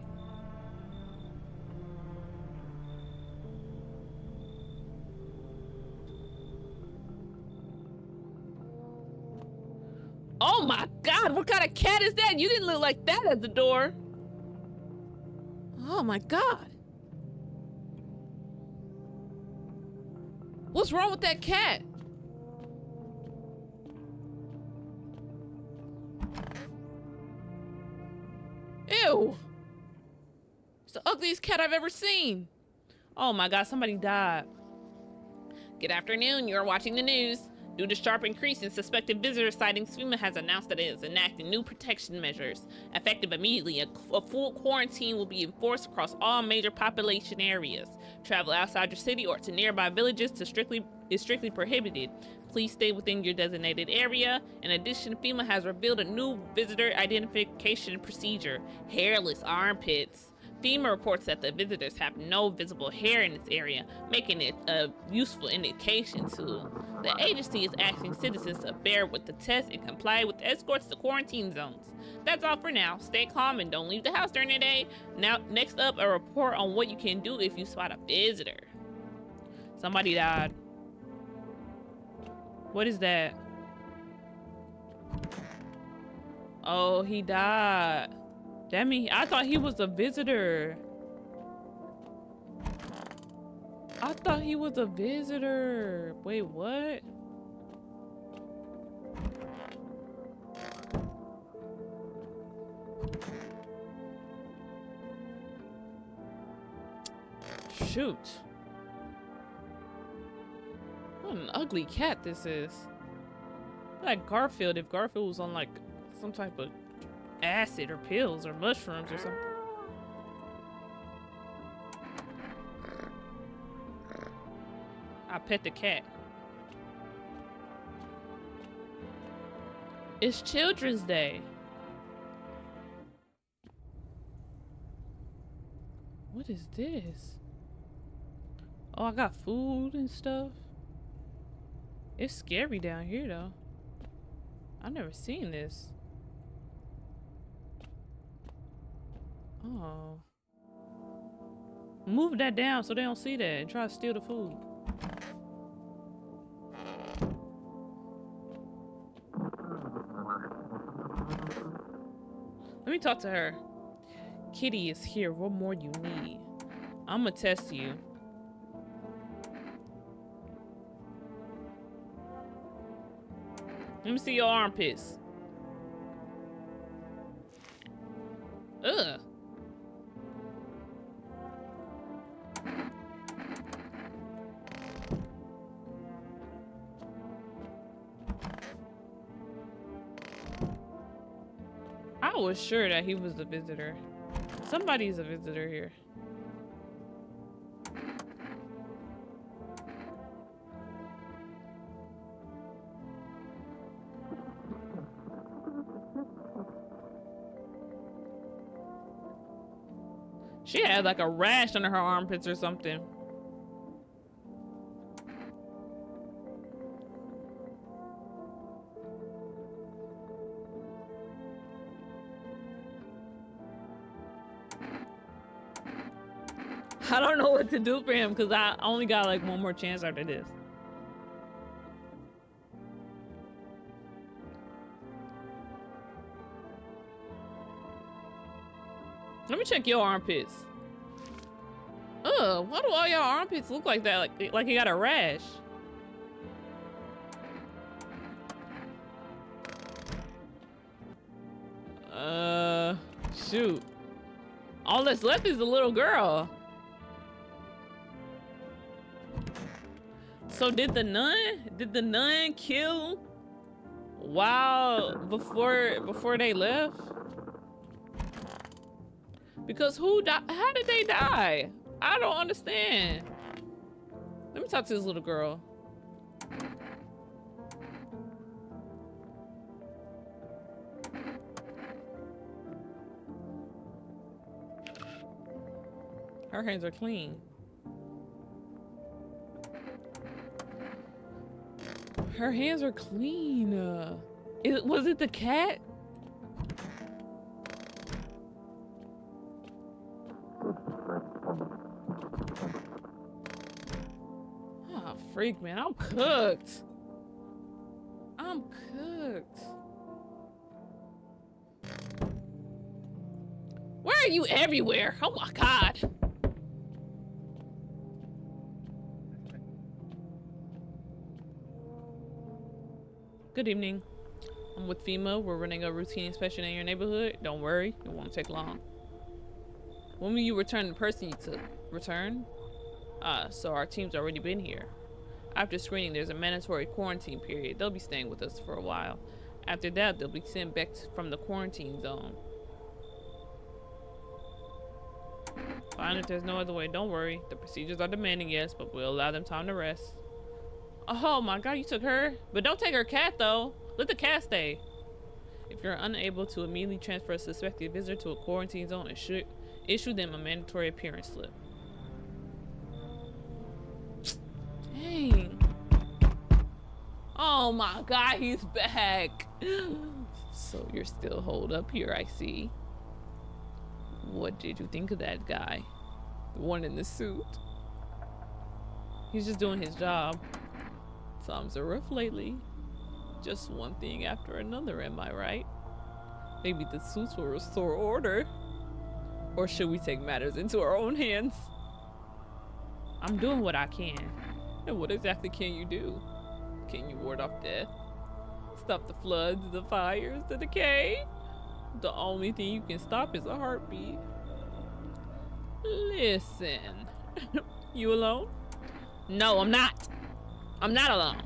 Oh my God, what kind of cat is that? You didn't look like that at the door. Oh my God. What's wrong with that cat? Ew. It's the ugliest cat I've ever seen. Oh my God, somebody died. Good afternoon, you're watching the news. Due to sharp increase in suspected visitor sightings, FEMA has announced that it is enacting new protection measures. Effective immediately, a full quarantine will be enforced across all major population areas. Travel outside your city or to nearby villages is strictly prohibited. Please stay within your designated area. In addition, FEMA has revealed a new visitor identification procedure: hairless armpits. FEMA reports that the visitors have no visible hair in this area, making it a useful indication tool. The agency is asking citizens to bear with the test and comply with escorts to quarantine zones. That's all for now. Stay calm and don't leave the house during the day. Now, next up, a report on what you can do if you spot a visitor. Somebody died. What is that? Oh, he died. That mean, I thought he was a visitor. I thought he was a visitor. Wait, what? Shoot. What an ugly cat this is. Like Garfield, if Garfield was on like some type of acid or pills or mushrooms or something. I pet the cat. It's Children's Day. What is this? Oh, I got food and stuff. It's scary down here though. I've never seen this. Oh. Move that down so they don't see that and try to steal the food. Let me talk to her. Kitty is here. What more you need? I'm gonna test you. Let me see your armpits. Ugh. I was sure that he was the visitor. Somebody's a visitor here. She had like a rash under her armpits or something. I don't know what to do for him because I only got like one more chance after this. Let me check your armpits. Ugh, why do all your armpits look like that? Like you got a rash. Shoot. All that's left is the little girl. So did the nun kill before they left? Because who died? How did they die? I don't understand. Let me talk to this little girl. Her hands are clean. Her hands are clean. Was it the cat? Oh, freak, man. I'm cooked. I'm cooked. Why are you everywhere? Oh my God. Good evening. I'm with FEMA. We're running a routine inspection in your neighborhood. Don't worry, it won't take long. When will you return the person you took? Return? So our team's already been here. After screening, there's a mandatory quarantine period. They'll be staying with us for a while. After that, they'll be sent back from the quarantine zone. Fine, if there's no other way, don't worry. The procedures are demanding, yes, but we'll allow them time to rest. Oh my god, you took her? But don't take her cat, though. Let the cat stay. If you're unable to immediately transfer a suspected visitor to a quarantine zone, issue them a mandatory appearance slip. Dang. Oh my god, he's back. So you're still holed up here, I see. What did you think of that guy? The one in the suit? He's just doing his job. Times are rough lately. Just one thing after another, am I right? Maybe the suits will restore order. Or should we take matters into our own hands? I'm doing what I can. And what exactly can you do? Can you ward off death? Stop the floods, the fires, the decay? The only thing you can stop is a heartbeat. Listen. You alone? No, I'm not. I'm not alone.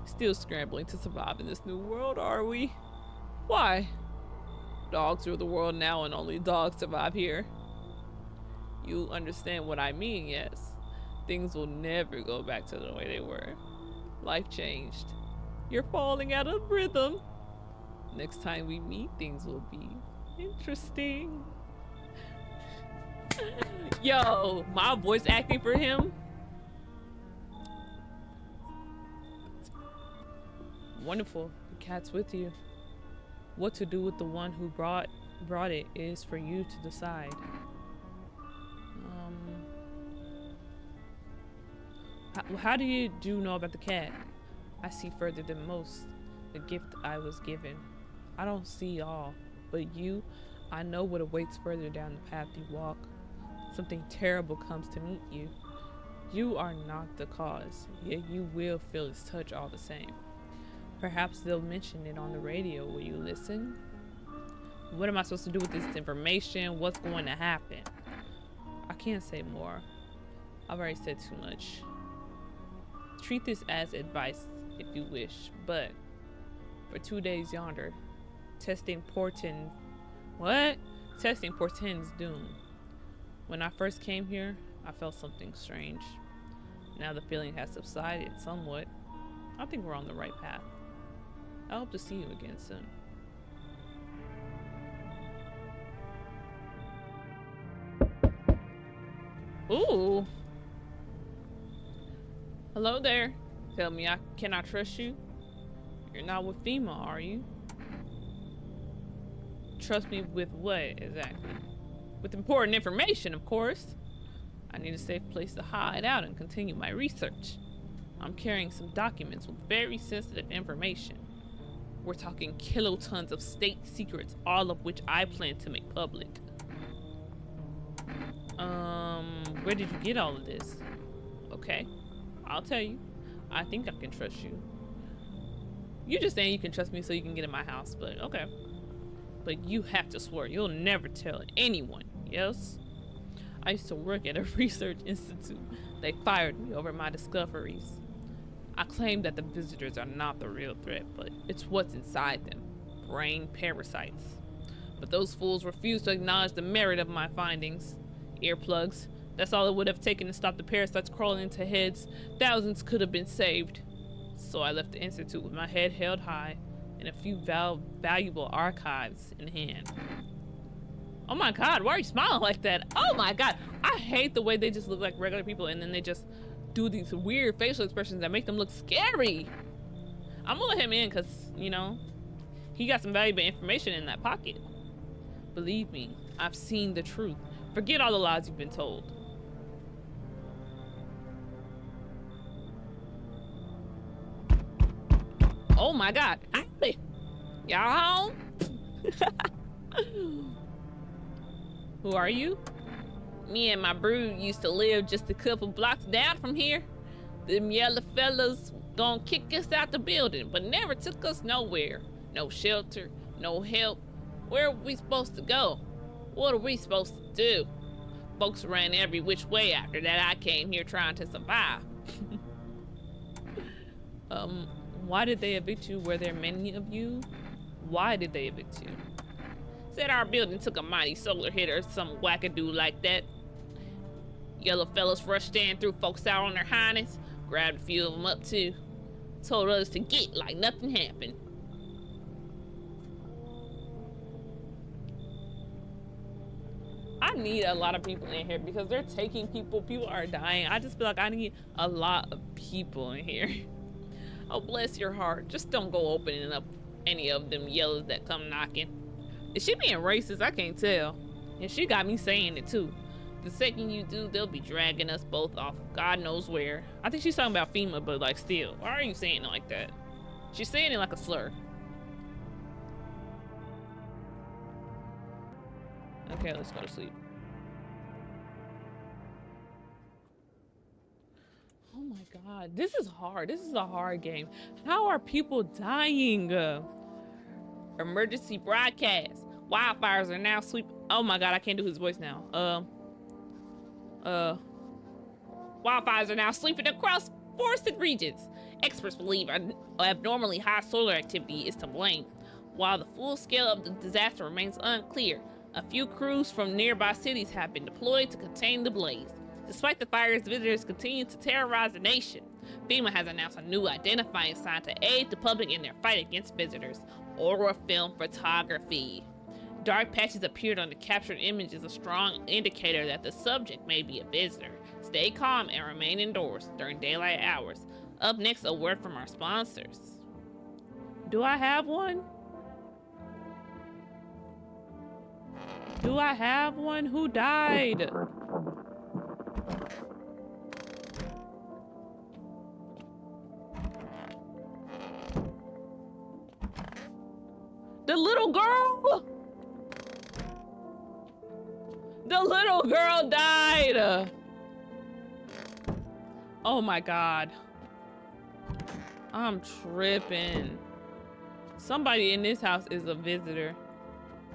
Still scrambling to survive in this new world, are we? Why? Dogs rule the world now and only dogs survive here. You understand what I mean, yes. Things will never go back to the way they were. Life changed. You're falling out of rhythm. Next time we meet, things will be interesting. Yo, my voice acting for him. Wonderful. The cat's with you. What to do with the one who brought it is for you to decide. How do you know about the cat? I see further than most. The gift I was given. I don't see all, but you, I know what awaits further down the path you walk. Something terrible comes to meet you. You are not the cause, yet you will feel its touch all the same. Perhaps they'll mention it on the radio. Will you listen? What am I supposed to do with this information? What's going to happen? I can't say more. I've already said too much. Treat this as advice if you wish, but for 2 days yonder, testing portends doom. When I first came here, I felt something strange. Now the feeling has subsided somewhat. I think we're on the right path. I hope to see you again soon. Ooh. Hello there. Tell me, can I trust you? You're not with FEMA, are you? Trust me with what exactly? With important information, of course. I need a safe place to hide out and continue my research. I'm carrying some documents with very sensitive information. We're talking kilotons of state secrets, all of which I plan to make public. Where did you get all of this? Okay, I'll tell you. I think I can trust you. You're just saying you can trust me so you can get in my house, but okay. But you have to swear you'll never tell anyone, yes? I used to work at a research institute. They fired me over my discoveries. I claim that the visitors are not the real threat, but it's what's inside them. Brain parasites. But those fools refuse to acknowledge the merit of my findings. Earplugs. That's all it would have taken to stop the parasites crawling into heads. Thousands could have been saved. So I left the institute with my head held high and a few valuable archives in hand. Oh my god, why are you smiling like that? Oh my god, I hate the way they just look like regular people and then they just do these weird facial expressions that make them look scary. I'm gonna let him in because, you know, he got some valuable information in that pocket. Believe me, I've seen the truth. Forget all the lies you've been told. Oh my god. Y'all home? Who are you? Me and my brood used to live just a couple blocks down from here. Them yellow fellas gonna kick us out the building, but never took us nowhere. No shelter, no help. Where are we supposed to go? What are we supposed to do? Folks ran every which way after that I came here trying to survive. Um, why did they evict you? Were there many of you? Why did they evict you? Said our building took a mighty solar hit or some wackadoo like that. Yellow fellas rushed in, threw folks out on their highness, grabbed a few of them up too. Told us to get like nothing happened. I need a lot of people in here because they're taking people. People are dying. I just feel like I need a lot of people in here. Oh, bless your heart. Just don't go opening up any of them yellows that come knocking. Is she being racist? I can't tell. And she got me saying it too. The second you do, they'll be dragging us both off God knows where. I think she's talking about FEMA, but like still. Why are you saying it like that? She's saying it like a slur. Okay, let's go to sleep. Oh my god, this is hard. This is a hard game. How are people dying? Emergency broadcast. Wildfires are now sweeping. Oh my god, I can't do his voice now. Wildfires are now sweeping across forested regions. Experts believe abnormally high solar activity is to blame. While the full scale of the disaster remains unclear, a few crews from nearby cities have been deployed to contain the blaze. Despite the fires, visitors continue to terrorize the nation. FEMA has announced a new identifying sign to aid the public in their fight against visitors: aura film photography. Dark patches appeared on the captured images, a strong indicator that the subject may be a visitor. Stay calm and remain indoors during daylight hours. Up next, a word from our sponsors. Do I have one? Do I have one? Who died? The little girl? The little girl died. Oh my god. I'm tripping. Somebody in this house is a visitor.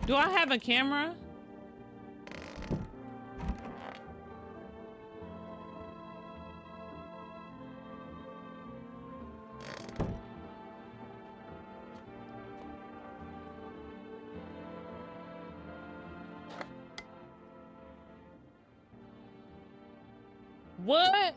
Do I have a camera? What?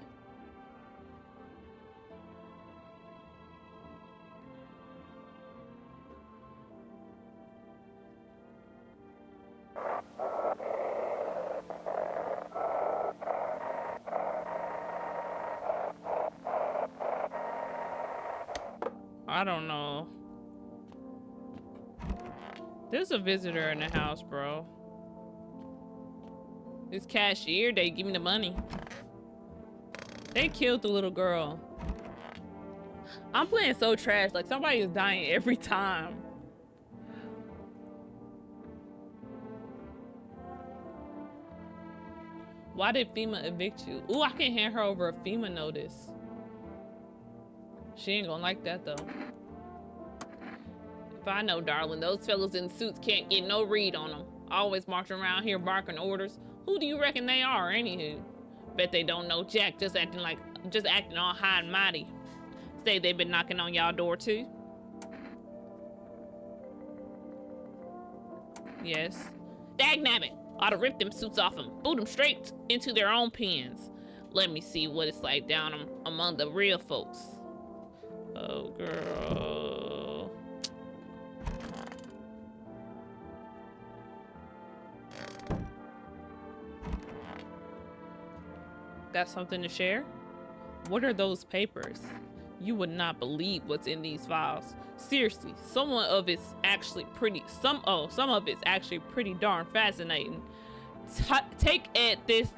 I don't know. There's a visitor in the house, bro. This cashier, they give me the money. They killed the little girl. I'm playing so trash, like somebody is dying every time. Why did FEMA evict you? Ooh, I can hand her over a FEMA notice. She ain't gonna like that though. If I know, darling, those fellas in suits can't get no read on them. Always marching around here barking orders. Who do you reckon they are, anywho? Bet they don't know jack, just acting all high and mighty. Say they've been knocking on y'all door too? Yes. Dagnabbit! Ought to rip them suits off them, boot them straight into their own pens. Let me see what it's like down among the real folks. Oh, girl. Got something to share? What are those papers? You would not believe what's in these files. Seriously, some of it's actually pretty darn fascinating. Take at this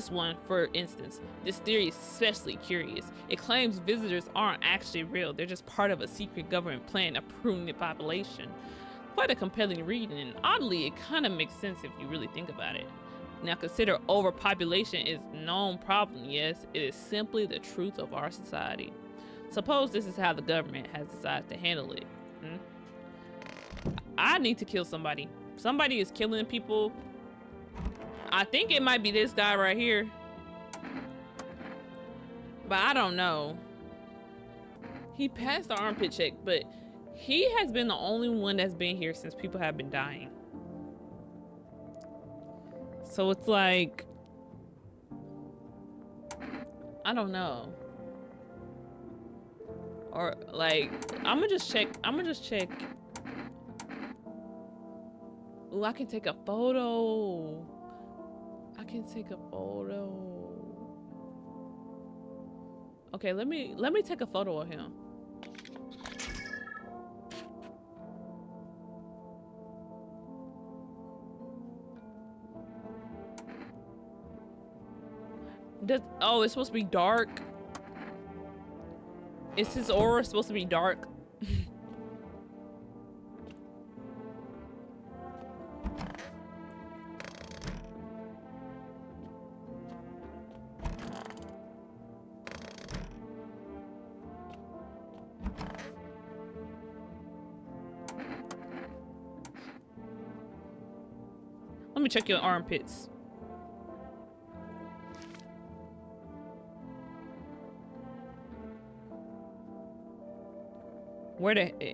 one, for instance. This theory is especially curious. It claims visitors aren't actually real. They're just part of a secret government plan to prune the population. Quite a compelling read, and oddly, it kind of makes sense if you really think about it. Now consider overpopulation is a known problem. Yes, it is simply the truth of our society. Suppose this is how the government has decided to handle it. I need to kill somebody. Somebody is killing people. I think it might be this guy right here. But I don't know. He passed the armpit check, but he has been the only one that's been here since people have been dying. So it's like, I don't know. Or like, I'm gonna just check. Ooh, I can take a photo. I can take a photo. Okay, let me take a photo of him. Oh, it's supposed to be dark. Is his aura supposed to be dark? Let me check your armpits.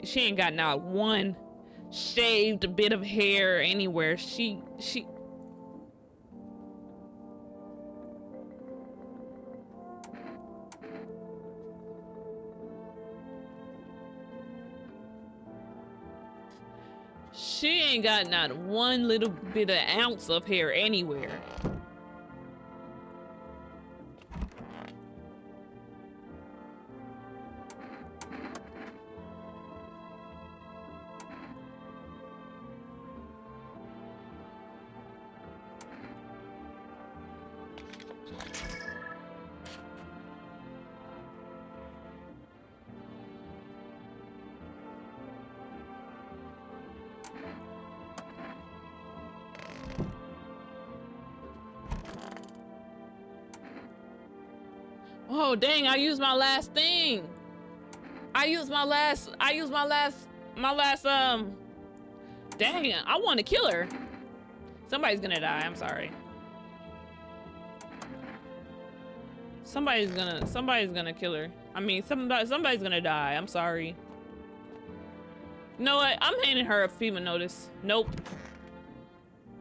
She ain't got not one shaved bit of hair anywhere. She ain't got not one little bit of ounce of hair anywhere. Oh dang, I used my last thing. Dang, I want to kill her. Somebody's gonna die, I'm sorry. Somebody's gonna kill her. I mean, somebody's gonna die, I'm sorry. You know what, I'm handing her a FEMA notice. Nope.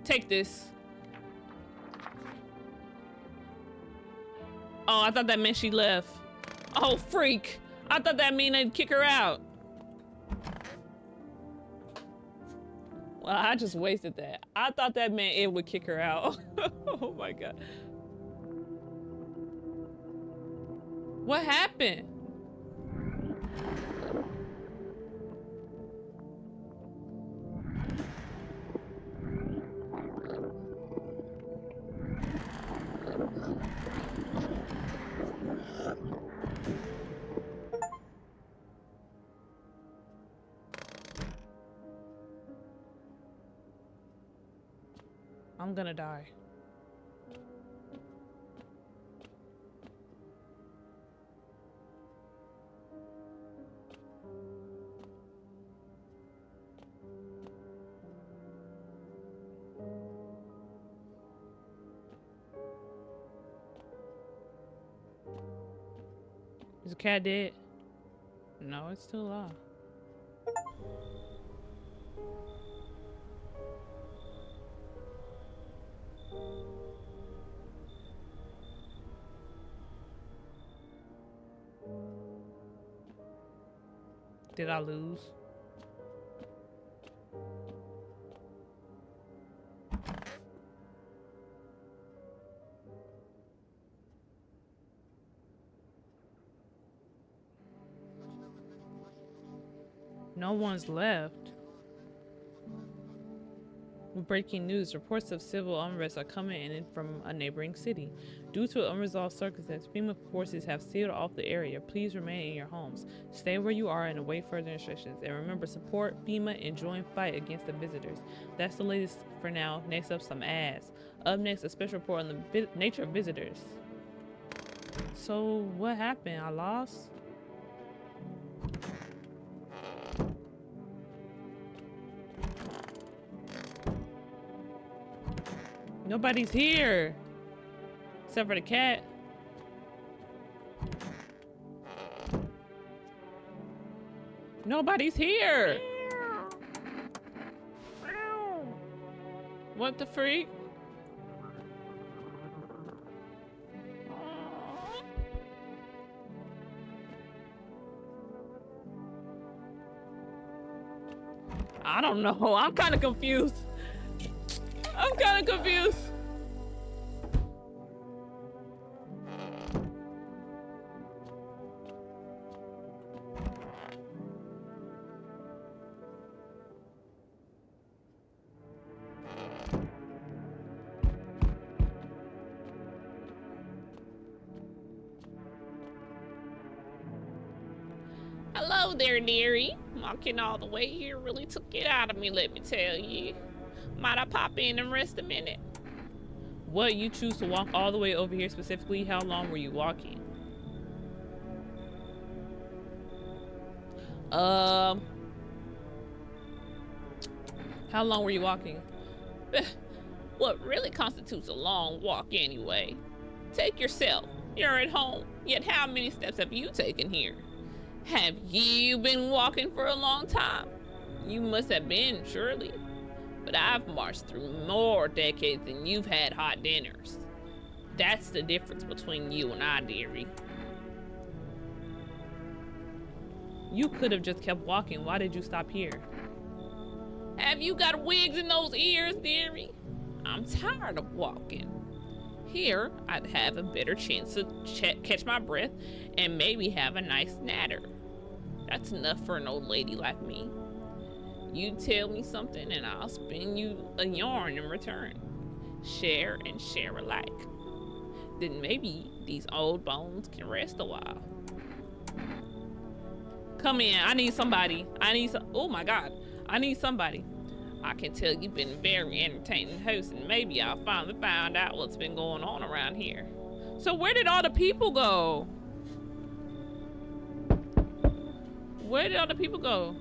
Take this. Oh, I thought that meant she left. Oh, freak. I thought that meant they'd kick her out. Well, I just wasted that. I thought that meant it would kick her out. Oh my God. What happened? I'm gonna die. Is the cat dead? No, it's still alive. Did I lose? No one's left. Breaking news. Reports of civil unrest are coming in from a neighboring city. Due to unresolved circumstances, FEMA forces have sealed off the area. Please remain in your homes. Stay where you are and await further instructions. And remember, support FEMA and join fight against the visitors. That's the latest for now. Next up, some ads. Up next, a special report on the nature of visitors. So, what happened? I lost? Nobody's here except for the cat. Nobody's here. What the freak? I don't know. I'm kind of confused. I'm kind of confused. Hello there, dearie. Walking all the way here really took it out of me, let me tell you. Might I pop in and rest a minute? What, you choose to walk all the way over here specifically? How long were you walking? How long were you walking? What really constitutes a long walk anyway? Take yourself. You're at home. Yet how many steps have you taken here? Have you been walking for a long time? You must have been, surely. But I've marched through more decades than you've had hot dinners. That's the difference between you and I, dearie. You could have just kept walking. Why did you stop here? Have you got wigs in those ears, dearie? I'm tired of walking. Here, I'd have a better chance to catch my breath and maybe have a nice natter. That's enough for an old lady like me. You tell me something and I'll spin you a yarn in return. Share and share alike. Then maybe these old bones can rest a while. Come in, I need somebody. Oh my God, I need somebody. I can tell you've been a very entertaining host, and maybe I'll finally find out what's been going on around here. So where did all the people go? Where did all the people go?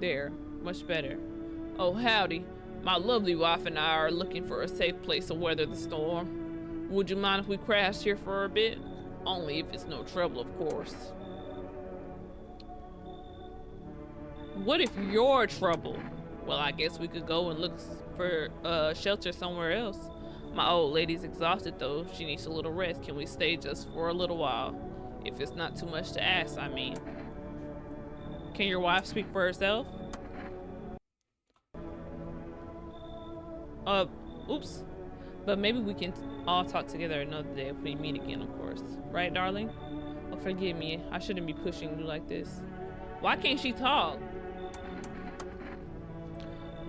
There, much better. Oh, howdy. My lovely wife and I are looking for a safe place to weather the storm. Would you mind if we crashed here for a bit? Only if it's no trouble, of course. What if you're trouble? Well, I guess we could go and look for shelter somewhere else. My old lady's exhausted though. She needs a little rest. Can we stay just for a little while? If it's not too much to ask, I mean. Can your wife speak for herself? Oops. But maybe we can all talk together another day if we meet again, of course. Right, darling? Oh, forgive me. I shouldn't be pushing you like this. Why can't she talk?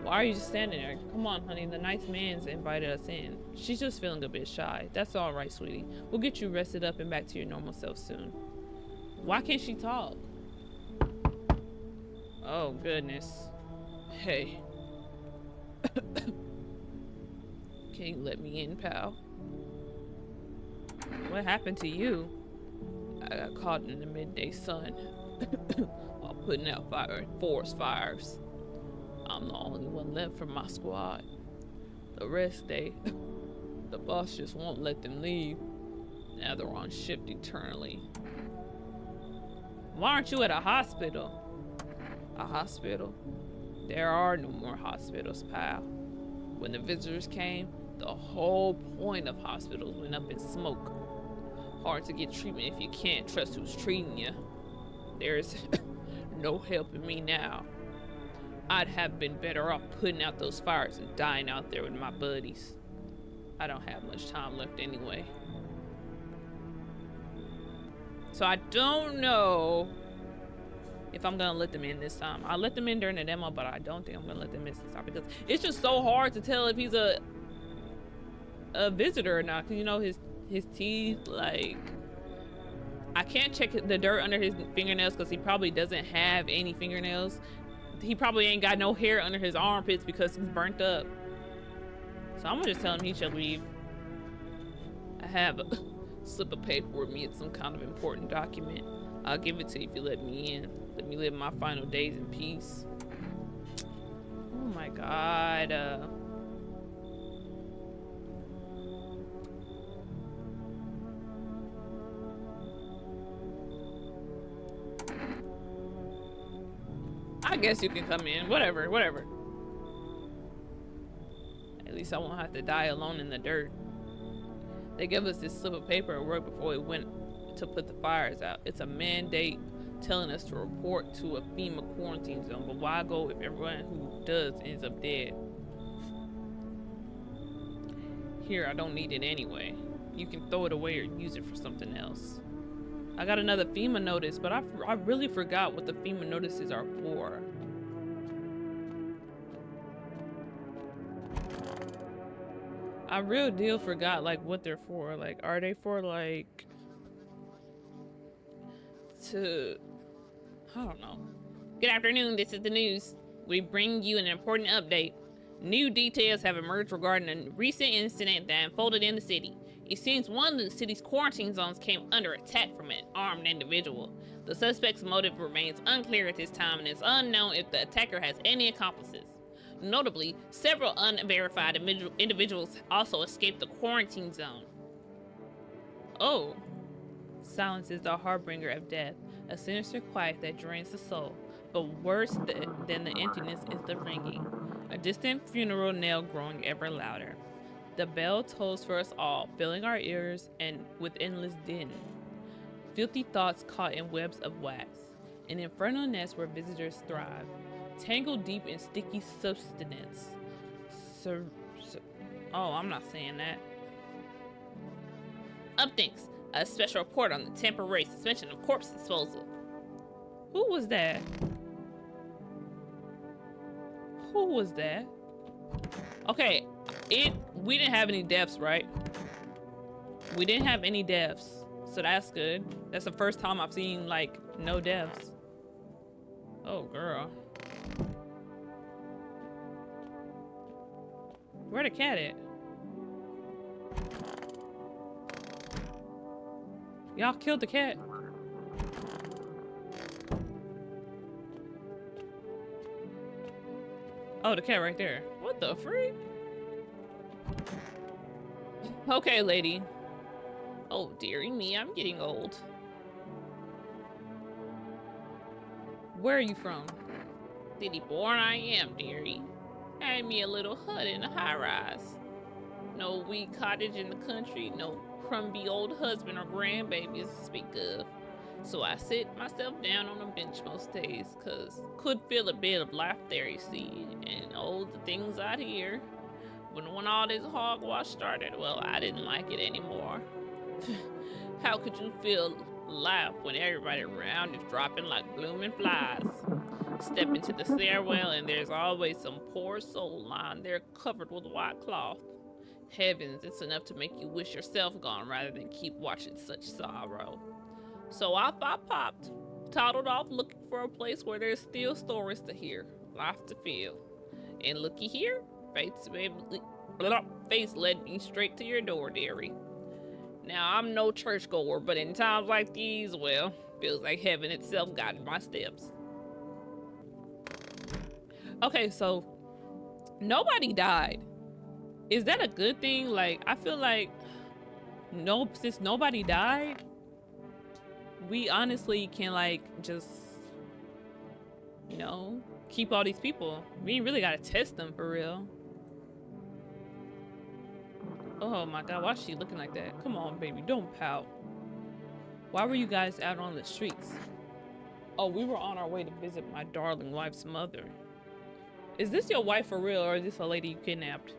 Why are you just standing there? Come on, honey. The nice man's invited us in. She's just feeling a bit shy. That's all right, sweetie. We'll get you rested up and back to your normal self soon. Why can't she talk? Oh, goodness. Hey. Can you let me in, pal? What happened to you? I got caught in the midday sun while putting out forest fires. I'm the only one left from my squad. The rest, the boss just won't let them leave. Now they're on shift eternally. Why aren't you at a hospital? A hospital? There are no more hospitals, pal. When the visitors came, the whole point of hospitals went up in smoke. Hard to get treatment if you can't trust who's treating you. There's no helping me now. I'd have been better off putting out those fires and dying out there with my buddies. I don't have much time left anyway. So I don't know if I'm gonna let them in this time. I let them in during the demo, but I don't think I'm gonna let them in this time because it's just so hard to tell if he's a visitor or not. Cause you know his teeth, like I can't check the dirt under his fingernails because he probably doesn't have any fingernails. He probably ain't got no hair under his armpits because he's burnt up. So I'm gonna just tell him he should leave. I have a slip of paper with me. It's some kind of important document. I'll give it to you if you let me in. Let me live my final days in peace. Oh my God. I guess you can come in. Whatever, whatever. At least I won't have to die alone in the dirt. They gave us this slip of paper at work before we went to put the fires out. It's a mandate telling us to report to a FEMA quarantine zone, but why go if everyone who does ends up dead? Here, I don't need it anyway. You can throw it away or use it for something else. I got another FEMA notice, but I really forgot what the FEMA notices are for. I real deal forgot like what they're for. Like, are they for like to, I don't know. Good afternoon, this is the news. We bring you an important update. New details have emerged regarding a recent incident that unfolded in the city. It seems one of the city's quarantine zones came under attack from an armed individual. The suspect's motive remains unclear at this time, and it's unknown if the attacker has any accomplices. Notably, several unverified individuals also escaped the quarantine zone. Oh. Silence is the harbinger of death, a sinister quiet that drains the soul. But worse than the emptiness is the ringing, a distant funeral knell growing ever louder. The bell tolls for us all, filling our ears and with endless din. Filthy thoughts caught in webs of wax, an infernal nest where visitors thrive, tangled deep in sticky substance. Oh, I'm not saying that. Upthinks, a special report on the temporary suspension of corpse disposal. Who was that? Who was that? Okay, we didn't have any deaths, right? We didn't have any deaths, so that's good. That's the first time I've seen like no deaths. Oh girl. Where the cat at? Y'all killed the cat. Oh, the cat right there. What the freak? Okay, lady. Oh, dearie me, I'm getting old. Where are you from? City born I am, dearie. Had me a little hut in a high rise. No wee cottage in the country, no crumby old husband or grandbabies to speak of. So I sit myself down on a bench most days, cause could feel a bit of life there, you see, and oh, the things I'd hear. But when all this hogwash started, well, I didn't like it anymore. How could you feel life when everybody around is dropping like blooming flies? Step into the stairwell and there's always some poor soul lying there covered with white cloth. Heavens, it's enough to make you wish yourself gone rather than keep watching such sorrow. So off I popped, toddled off looking for a place where there's still stories to hear, life to feel. And looky here, fate's led me straight to your door, dearie. Now, I'm no churchgoer, but in times like these, well, feels like heaven itself guided my steps. Okay, so nobody died. Is that a good thing? Like, I feel like since nobody died, we honestly can like just, you know, keep all these people. We ain't really gotta test them for real. Oh my god, why is she looking like that? Come on, baby, don't pout. Why were you guys out on the streets? Oh, we were on our way to visit my darling wife's mother. Is this your wife for real, or is this a lady you kidnapped?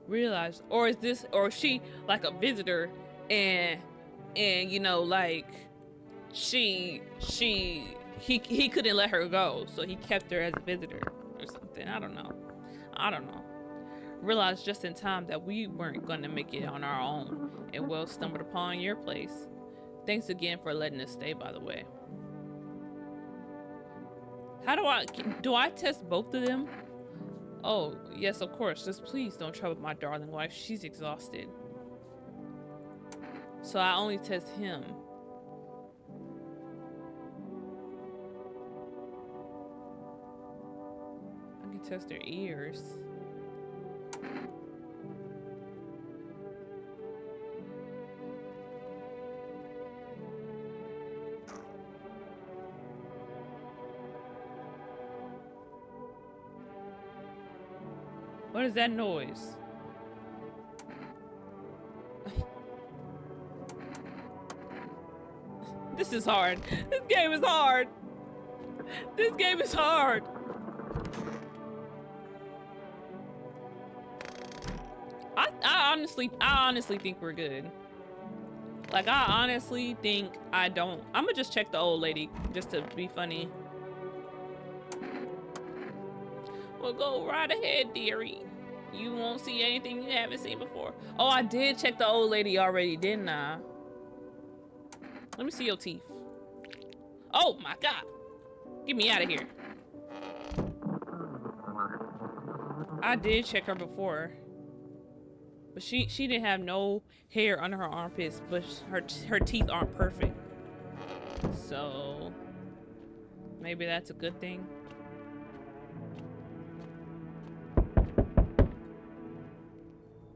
Realize, or is she like a visitor and you know, like he couldn't let her go, so he kept her as a visitor or something. I don't know. Realized just in time that we weren't gonna make it on our own, and well, stumbled upon your place. Thanks again for letting us stay, by the way. How do I test both of them? Oh, yes, of course. Just please don't trouble my darling wife. She's exhausted. So I only test him. I can test their ears. What is that noise? This is hard. This game is hard. This game is hard. I honestly think we're good. Like, I honestly think I'm gonna just check the old lady just to be funny. Well, go right ahead, dearie. You won't see anything you haven't seen before. Oh, I did check the old lady already, didn't I? Let me see your teeth. Oh my God. Get me out of here. I did check her before. But she didn't have no hair under her armpits, but her teeth aren't perfect. So maybe that's a good thing.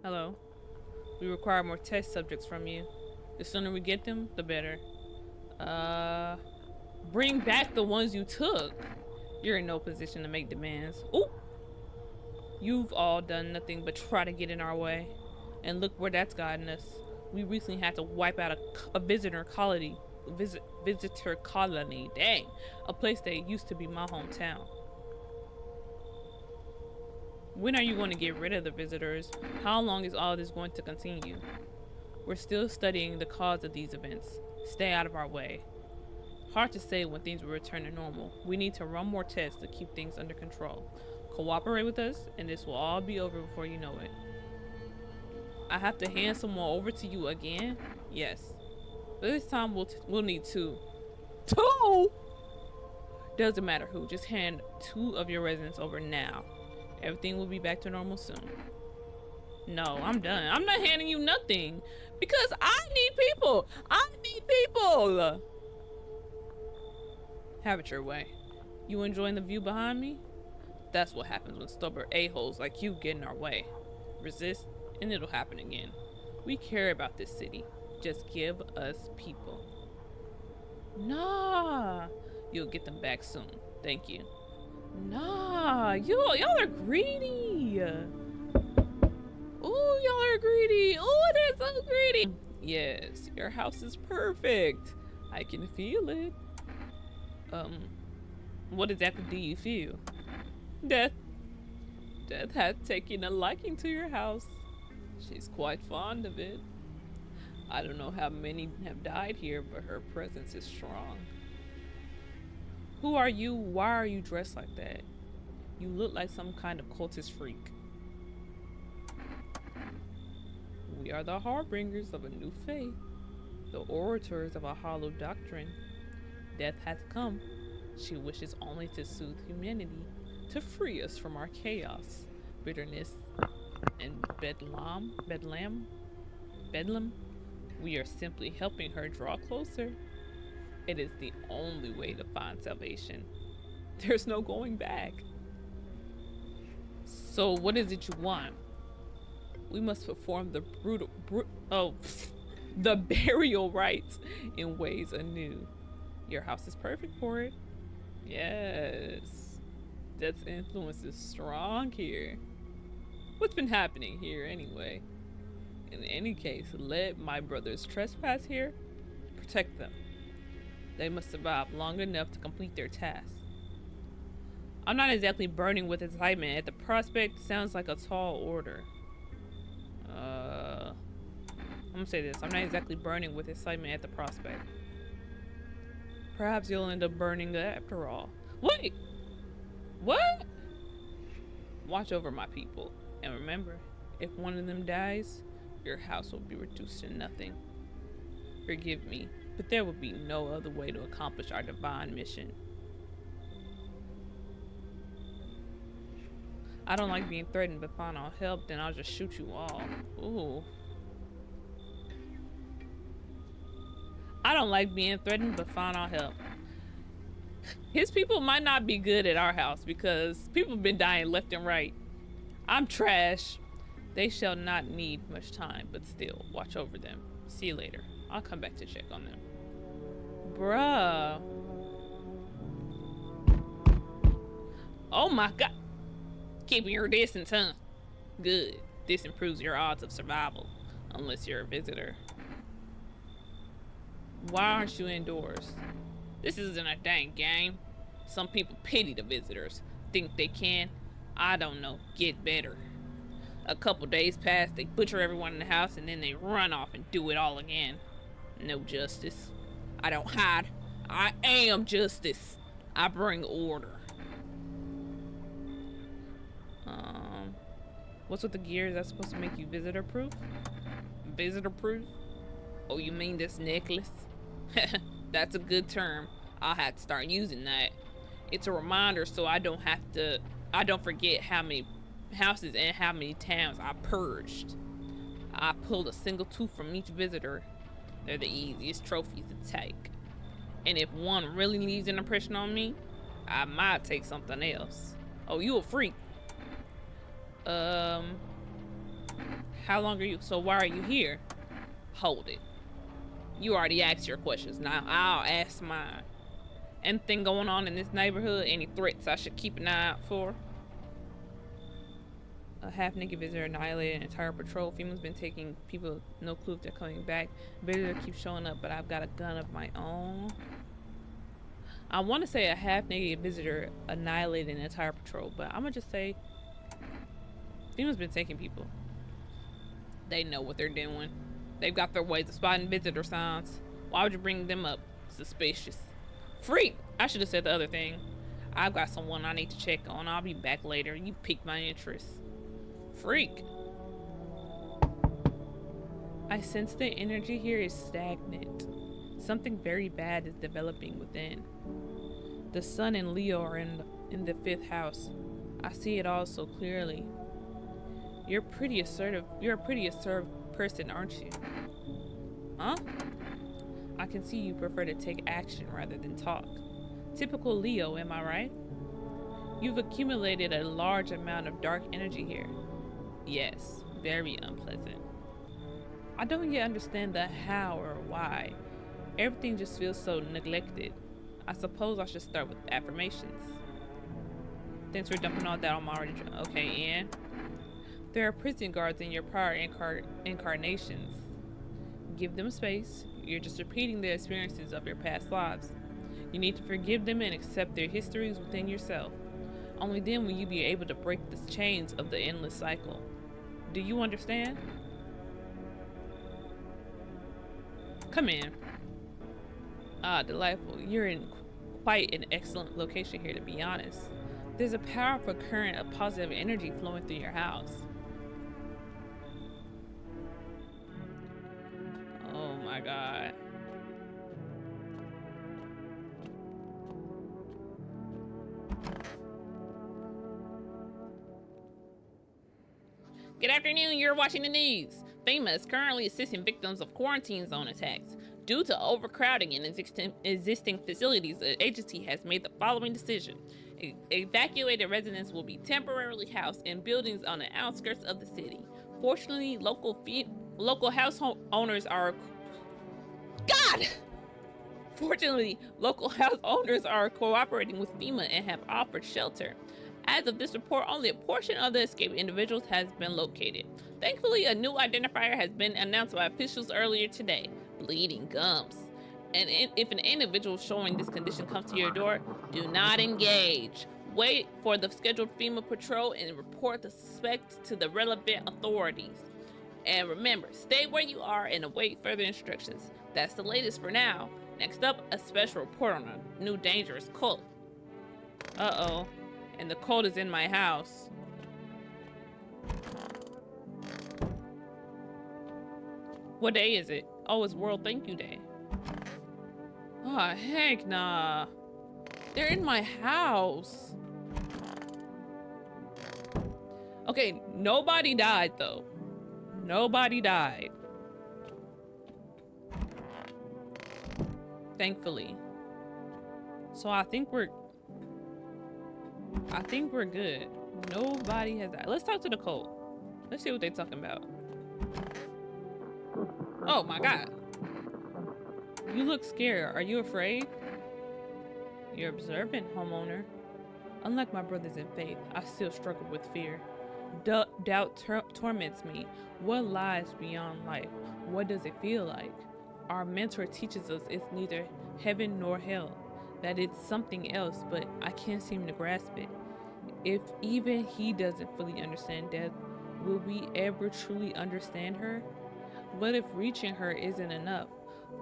Hello. We require more test subjects from you. The sooner we get them, the better. Bring back the ones you took. You're in no position to make demands. Ooh. You've all done nothing but try to get in our way. And look where that's gotten us. We recently had to wipe out a visitor colony. Visitor colony. Dang. A place that used to be my hometown. When are you going to get rid of the visitors? How long is all this going to continue? We're still studying the cause of these events. Stay out of our way. Hard to say when things will return to normal. We need to run more tests to keep things under control. Cooperate with us, and this will all be over before you know it. I have to hand someone over to you again? Yes. But this time we'll need two. Two? Doesn't matter who. Just hand 2 of your residents over now. Everything will be back to normal soon. No, I'm done. I'm not handing you nothing. Because I need people. I need people. Have it your way. You enjoying the view behind me? That's what happens when stubborn a-holes like you get in our way. Resist, and it'll happen again. We care about this city. Just give us people. Nah. You'll get them back soon. Thank you. Nah. Y'all are greedy. Ooh, y'all are greedy. Ooh, they're so greedy. Yes, your house is perfect. I can feel it. What exactly do you feel? Death. Death has taken a liking to your house. She's quite fond of it. I don't know how many have died here, but her presence is strong. Who are you? Why are you dressed like that? You look like some kind of cultist freak. We are the harbingers of a new faith, the orators of a hollow doctrine. Death has come. She wishes only to soothe humanity, to free us from our chaos, bitterness, and bedlam. We are simply helping her draw closer. It is the only way to find salvation. There's no going back. So what is it you want? We must perform the the burial rites in ways anew. Your house is perfect for it. Yes. Death's influence is strong here. What's been happening here anyway? In any case, let my brothers trespass here. Protect them. They must survive long enough to complete their task. I'm not exactly burning with excitement at the prospect. Sounds like a tall order. I'm gonna say this. I'm not exactly burning with excitement at the prospect. Perhaps you'll end up burning after all. Wait! What? Watch over my people. And remember, if one of them dies, your house will be reduced to nothing. Forgive me, but there will be no other way to accomplish our divine mission. I don't like being threatened, but if I don't help, then I'll just shoot you all. Ooh. I don't like being threatened, but fine, I'll help. His people might not be good at our house because people have been dying left and right. I'm trash. They shall not need much time, but still, watch over them. See you later. I'll come back to check on them. Bruh. Oh my god. Keeping your distance, huh? Good. This improves your odds of survival, unless you're a visitor. Why aren't you indoors? This isn't a dang game. Some people pity the visitors, think they can, I don't know, get better. A couple days pass, they butcher everyone in the house, and then they run off and do it all again. No justice. I don't hide. I am justice. I bring order. What's with the gear? Is that supposed to make you visitor proof? Visitor proof? Oh, you mean this necklace? That's a good term. I'll have to start using that. It's a reminder so I don't forget how many houses and how many towns I purged. I pulled a single tooth from each visitor. They're the easiest trophies to take. And if one really leaves an impression on me, I might take something else. Oh, you a freak. How long are you? So why are you here? Hold it. You already asked your questions. Now I'll ask mine. Anything going on in this neighborhood? Any threats I should keep an eye out for? A half-naked visitor annihilated an entire patrol. Female's been taking people, no clue if they're coming back. Visitor keeps showing up, but I've got a gun of my own. I want to say a half-naked visitor annihilated an entire patrol, but I'm gonna just say female's been taking people. They know what they're doing. They've got their ways of spotting visitor signs. Why would you bring them up? Suspicious. Freak! I should have said the other thing. I've got someone I need to check on. I'll be back later. You piqued my interest. Freak! I sense the energy here is stagnant. Something very bad is developing within. The sun and Leo are in the 5th house. I see it all so clearly. You're a pretty assertive person, aren't you? Huh? I can see you prefer to take action rather than talk. Typical Leo, am I right? You've accumulated a large amount of dark energy here. Yes, very unpleasant. I don't yet understand the how or why. Everything just feels so neglected. I suppose I should start with affirmations. Thanks for dumping all that on my already. Okay, and there are prison guards in your prior incarnations. Give them space. You're just repeating the experiences of your past lives. You need to forgive them and accept their histories within yourself. Only then will you be able to break the chains of the endless cycle. Do you understand? Come in. Ah, delightful. You're in quite an excellent location here, to be honest. There's a powerful current of positive energy flowing through your house. Oh my god. Good afternoon, you're watching the news. FEMA is currently assisting victims of quarantine zone attacks. Due to overcrowding in existing facilities, the agency has made the following decision. Evacuated residents will be temporarily housed in buildings on the outskirts of the city. Fortunately, local household owners are... God! Fortunately, local house owners are cooperating with FEMA and have offered shelter. As of this report, only a portion of the escaped individuals has been located. Thankfully, a new identifier has been announced by officials earlier today: bleeding gums. And if an individual showing this condition comes to your door, do not engage. Wait for the scheduled FEMA patrol and report the suspect to the relevant authorities. And remember, stay where you are and await further instructions. That's the latest for now. Next up, a special report on a new dangerous cult. Uh-oh. And the cult is in my house. What day is it? Oh, it's World Thank You Day. Oh, heck nah. They're in my house. Okay, nobody died though. Nobody died. Thankfully. So I think we're good. Nobody has died. Let's talk to the cult. Let's see what they're talking about. Oh my god. You look scared. Are you afraid? You're observant, homeowner. Unlike my brothers in faith, I still struggle with fear. Doubt torments me. What lies beyond life? What does it feel like? Our mentor teaches us it's neither heaven nor hell, that it's something else, but I can't seem to grasp it. If even he doesn't fully understand death, will we ever truly understand her? What if reaching her isn't enough?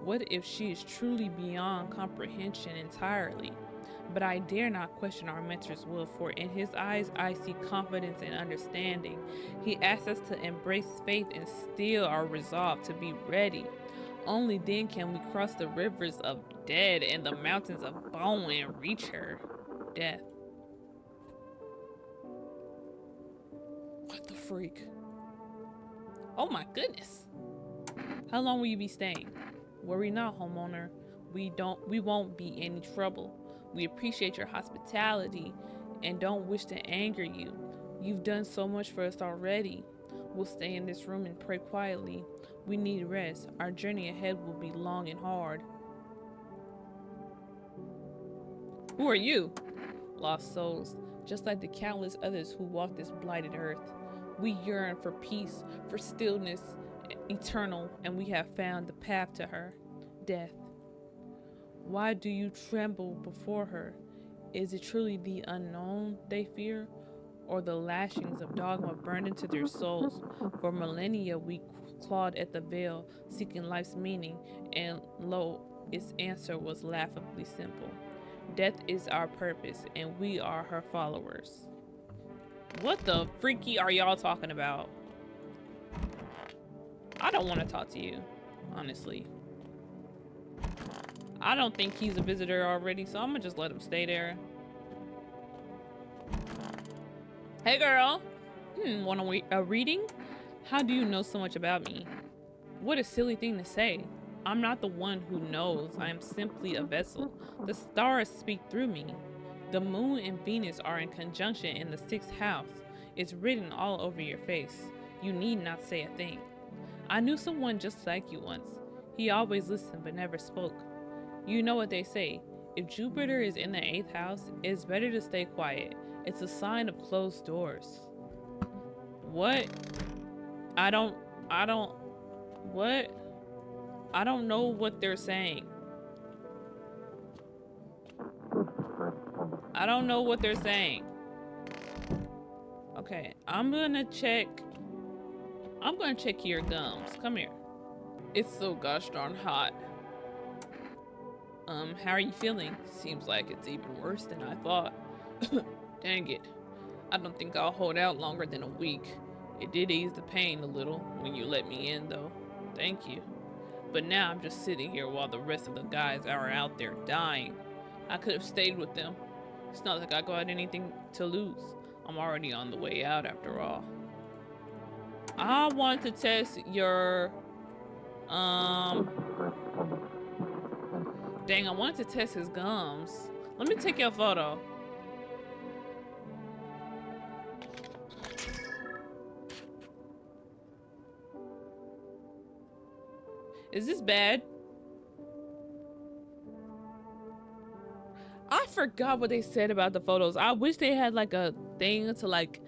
What if she is truly beyond comprehension entirely? But I dare not question our mentor's will, for in his eyes I see confidence and understanding. He asks us to embrace faith and still our resolve to be ready. Only then can we cross the rivers of dead and the mountains of bone and reach her. Death. What the freak? Oh my goodness. How long will you be staying? Worry not, homeowner. We won't be any trouble. We appreciate your hospitality and don't wish to anger you. You've done so much for us already. We'll stay in this room and pray quietly. We need rest. Our journey ahead will be long and hard. Who are you? Lost souls, just like the countless others who walk this blighted earth. We yearn for peace, for stillness eternal, and we have found the path to her, death. Why do you tremble before her? Is it truly the unknown they fear, or the lashings of dogma burned into their souls? For millennia we clawed at the veil, seeking life's meaning, and lo, its answer was laughably simple. Death is our purpose, and we are her followers. What the freaky are y'all talking about? I don't want to talk to you, honestly. I don't think he's a visitor already, so I'm gonna just let him stay there. Hey girl! Want a reading? How do you know so much about me? What a silly thing to say. I'm not the one who knows. I am simply a vessel. The stars speak through me. The moon and Venus are in conjunction in the 6th house. It's written all over your face. You need not say a thing. I knew someone just like you once. He always listened but never spoke. You know what they say. If Jupiter is in the 8th house, it's better to stay quiet. It's a sign of closed doors. What? I don't what? I don't know what they're saying. I don't know what they're saying. Okay, I'm gonna check your gums. Come here. It's so gosh darn hot. How are you feeling? Seems like it's even worse than I thought. Dang it. I don't think I'll hold out longer than a week. It did ease the pain a little when you let me in though. Thank you. But now I'm just sitting here while the rest of the guys are out there dying. I could have stayed with them. It's not like I got anything to lose. I'm already on the way out after all. I want to test your dang, I wanted to test his gums. Let me take your photo. Is this bad? I forgot what they said about the photos. I wish they had like a thing to like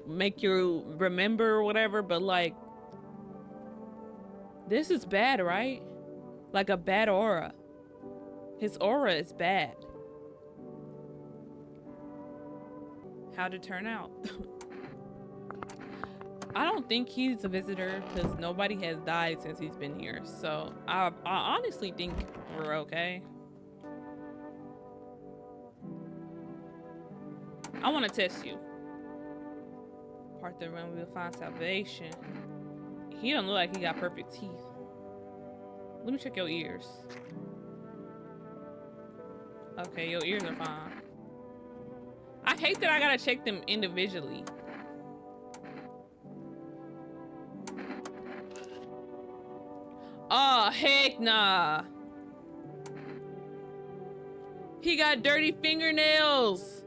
make you remember or whatever, but like this is bad, right? Like a bad aura. His aura is bad. How'd it turn out? I don't think he's a visitor because nobody has died since he's been here. So I honestly think we're okay. I want to test you. Part the run, we'll find salvation. He don't look like he got perfect teeth. Let me check your ears. Okay, your ears are fine. I hate that I gotta check them individually. Oh, heck nah. He got dirty fingernails.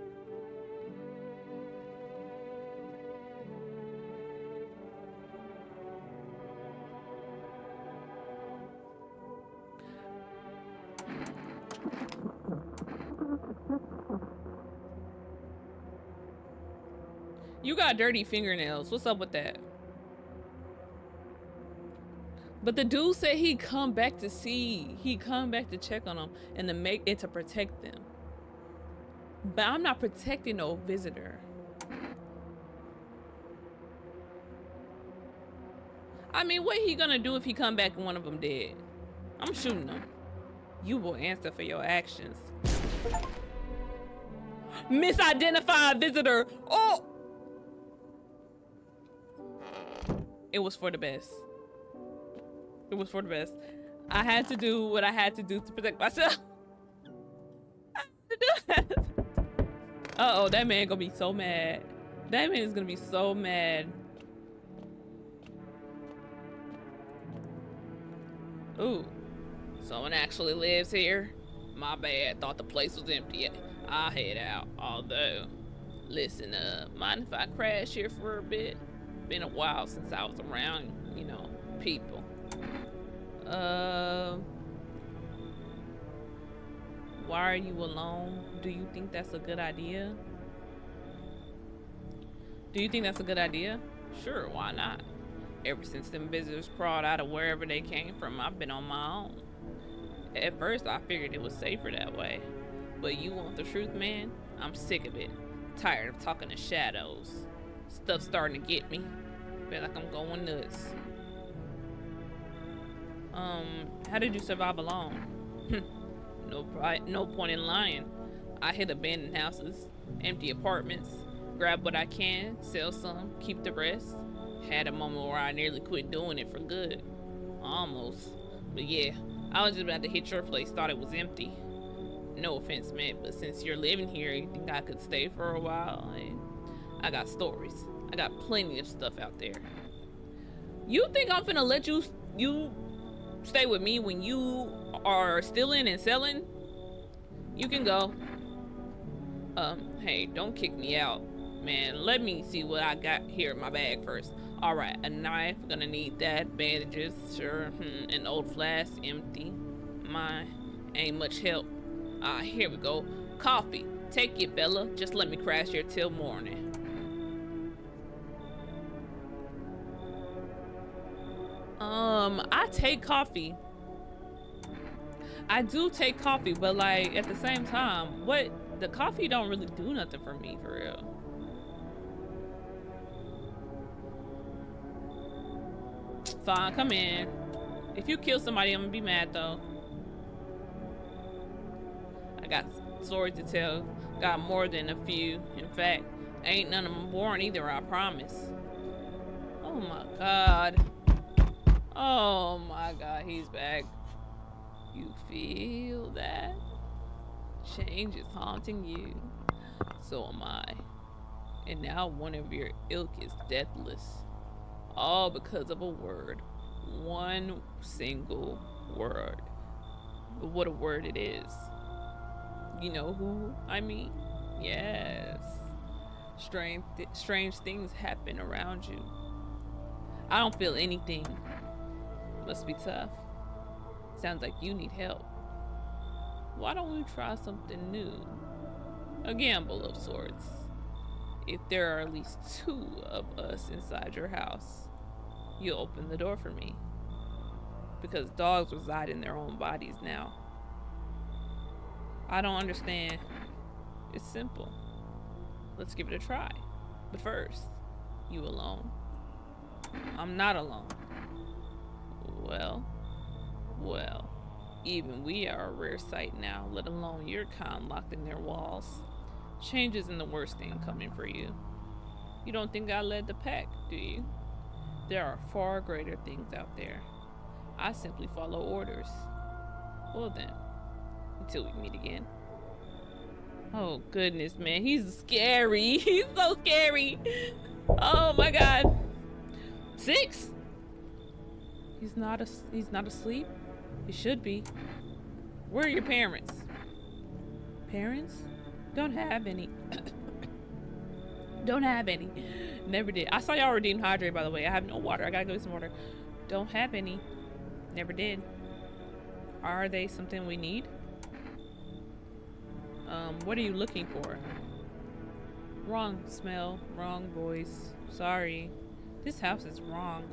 You got dirty fingernails. What's up with that? But the dude said he'd come back to see. He'd come back to check on them and to make it to protect them. But I'm not protecting no visitor. I mean, what he gonna do if he come back and one of them dead? I'm shooting them. You will answer for your actions. Misidentified visitor. Oh! It was for the best. It was for the best. I had to do what I had to do to protect myself. I had to do that. Uh-oh, that man gonna be so mad. That man is gonna be so mad. Ooh, someone actually lives here? My bad, thought the place was empty. I'll head out, although, listen, mind if I crash here for a bit? Been a while since I was around, you know, people. Why are you alone? Do you think that's a good idea? Do you think that's a good idea? Sure, why not? Ever since them visitors crawled out of wherever they came from, I've been on my own. At first, I figured it was safer that way. But you want the truth, man? I'm sick of it. Tired of talking to shadows. Stuff's starting to get me. Feel like I'm going nuts. How did you survive alone? No point in lying. I hit abandoned houses, empty apartments, grab what I can, sell some, keep the rest. Had a moment where I nearly quit doing it for good. Almost. But yeah, I was just about to hit your place, thought it was empty. No offense meant, but since you're living here, you think I could stay for a while? I got stories. I got plenty of stuff out there. You think I'm finna let you stay with me when you are stealing and selling? You can go. Hey, don't kick me out, man. Let me see what I got here in my bag first. All right, a knife, gonna need that. Bandages, sure. An old flask, empty. My, ain't much help. Here we go. Coffee. Take it, Bella. Just let me crash here till morning. I take coffee. I do take coffee, but like at the same time, the coffee don't really do nothing for me, for real. Fine, come in. If you kill somebody, I'm gonna be mad though. I got stories to tell. Got more than a few. In fact, ain't none of them boring either, I promise. Oh my god. Oh my god, he's back. You feel that? Change is haunting you. So am I. And now one of your ilk is deathless. All because of a word. One single word. But what a word it is. You know who I mean? Yes. Strange things happen around you. I don't feel anything. Must be tough. Sounds like you need help. Why don't we try something new? A gamble of sorts. If there are at least 2 of us inside your house, you'll open the door for me. Because dogs reside in their own bodies now. I don't understand. It's simple. Let's give it a try. But first, you alone? I'm not alone. Well, even we are a rare sight now, let alone your kind locked in their walls. Change isn't the worst thing coming for you. You don't think I led the pack, do you? There are far greater things out there. I simply follow orders. Well then, until we meet again. Oh goodness, man, he's scary. He's so scary. Oh my god. 6? He's not asleep? He should be. Where are your parents? Parents? Don't have any. Don't have any. Never did. I saw y'all were dehydrated, by the way. I have no water. I gotta go get some water. Don't have any. Never did. Are they something we need? What are you looking for? Wrong smell, wrong voice. Sorry. This house is wrong.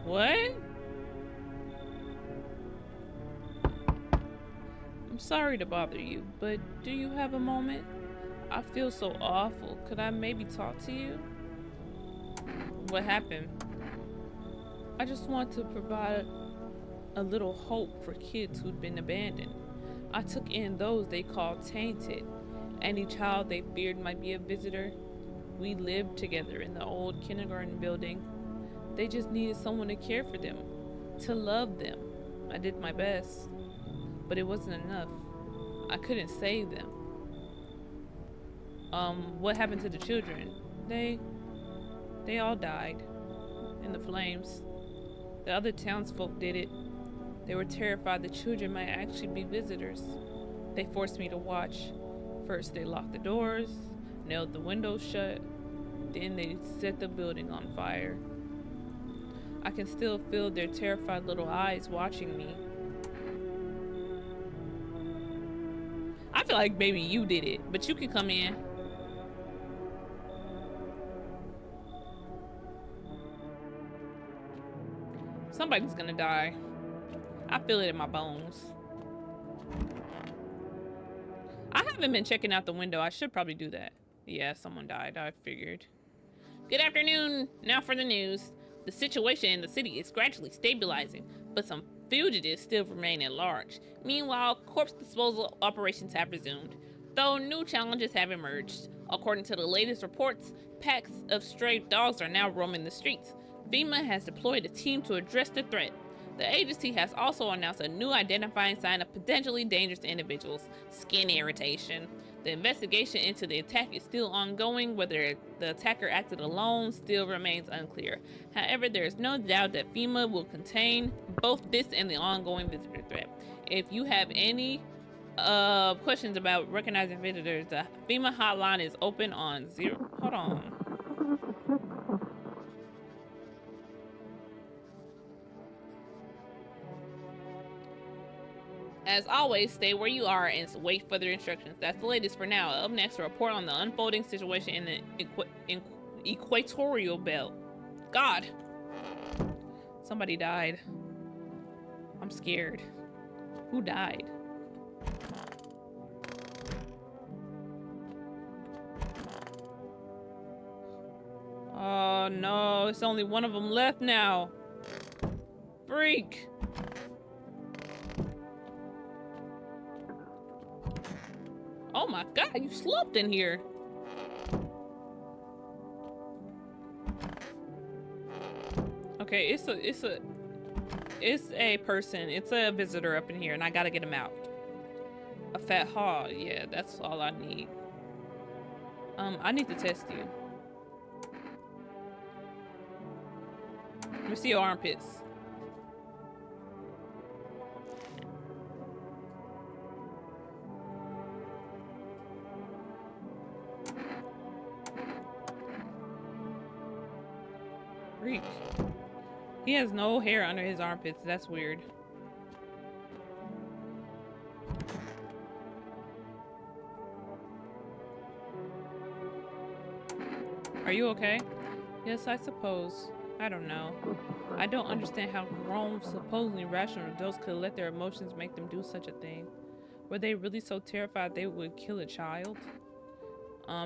What? I'm sorry to bother you, but do you have a moment? I feel so awful. Could I maybe talk to you? What happened? I just want to provide a little hope for kids who'd been abandoned. I took in those they called tainted. Any child they feared might be a visitor. We lived together in the old kindergarten building. They just needed someone to care for them, to love them. I did my best, but it wasn't enough. I couldn't save them. What happened to the children? They all died in the flames. The other townsfolk did it. They were terrified the children might actually be visitors. They forced me to watch. First they locked the doors, nailed the windows shut, then they set the building on fire. I can still feel their terrified little eyes watching me. I feel like maybe you did it, but you can come in. Somebody's gonna die. I feel it in my bones. I haven't been checking out the window. I should probably do that. Yeah, someone died. I figured. Good afternoon. Now for the news. The situation in the city is gradually stabilizing, but some fugitives still remain at large. Meanwhile, corpse disposal operations have resumed, though new challenges have emerged. According to the latest reports, packs of stray dogs are now roaming the streets. FEMA has deployed a team to address the threat. The agency has also announced a new identifying sign of potentially dangerous individuals: skin irritation. The investigation into the attack is still ongoing. Whether the attacker acted alone still remains unclear. However, there is no doubt that FEMA will contain both this and the ongoing visitor threat. If you have any questions about recognizing visitors, the FEMA hotline is open on zero. Hold on. As always, stay where you are and wait for their instructions. That's the latest for now. Up next, a report on the unfolding situation in the equatorial belt. God! Somebody died. I'm scared. Who died? Oh no, it's only one of them left now. Freak! Oh my god, you slumped in here. Okay, it's a person. It's a visitor up in here, and I gotta get him out. A fat hog. Yeah, that's all I need. I need to test you. Let me see your armpits. Freak. He has no hair under his armpits. That's weird. Are you okay? Yes, I suppose. I don't know. I don't understand how grown, supposedly rational adults could let their emotions make them do such a thing. Were they really so terrified they would kill a child?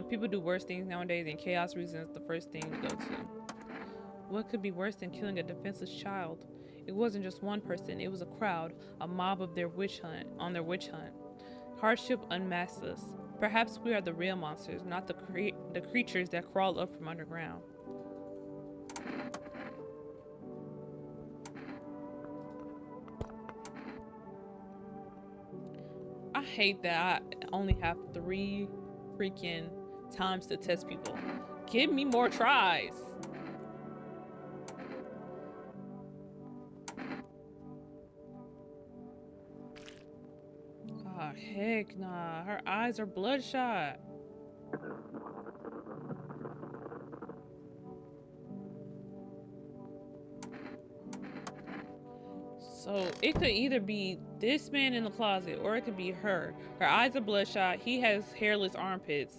People do worse things nowadays, and chaos reasons the first thing to go to. What could be worse than killing a defenseless child? It wasn't just one person, it was a crowd, a mob of their witch hunt. Hardship unmasks us. Perhaps we are the real monsters, not the creatures that crawl up from underground. I hate that I only have 3 freaking times to test people. Give me more tries. Oh, heck nah. Her eyes are bloodshot. So it could either be this man in the closet or it could be her. Her eyes are bloodshot. He has hairless armpits.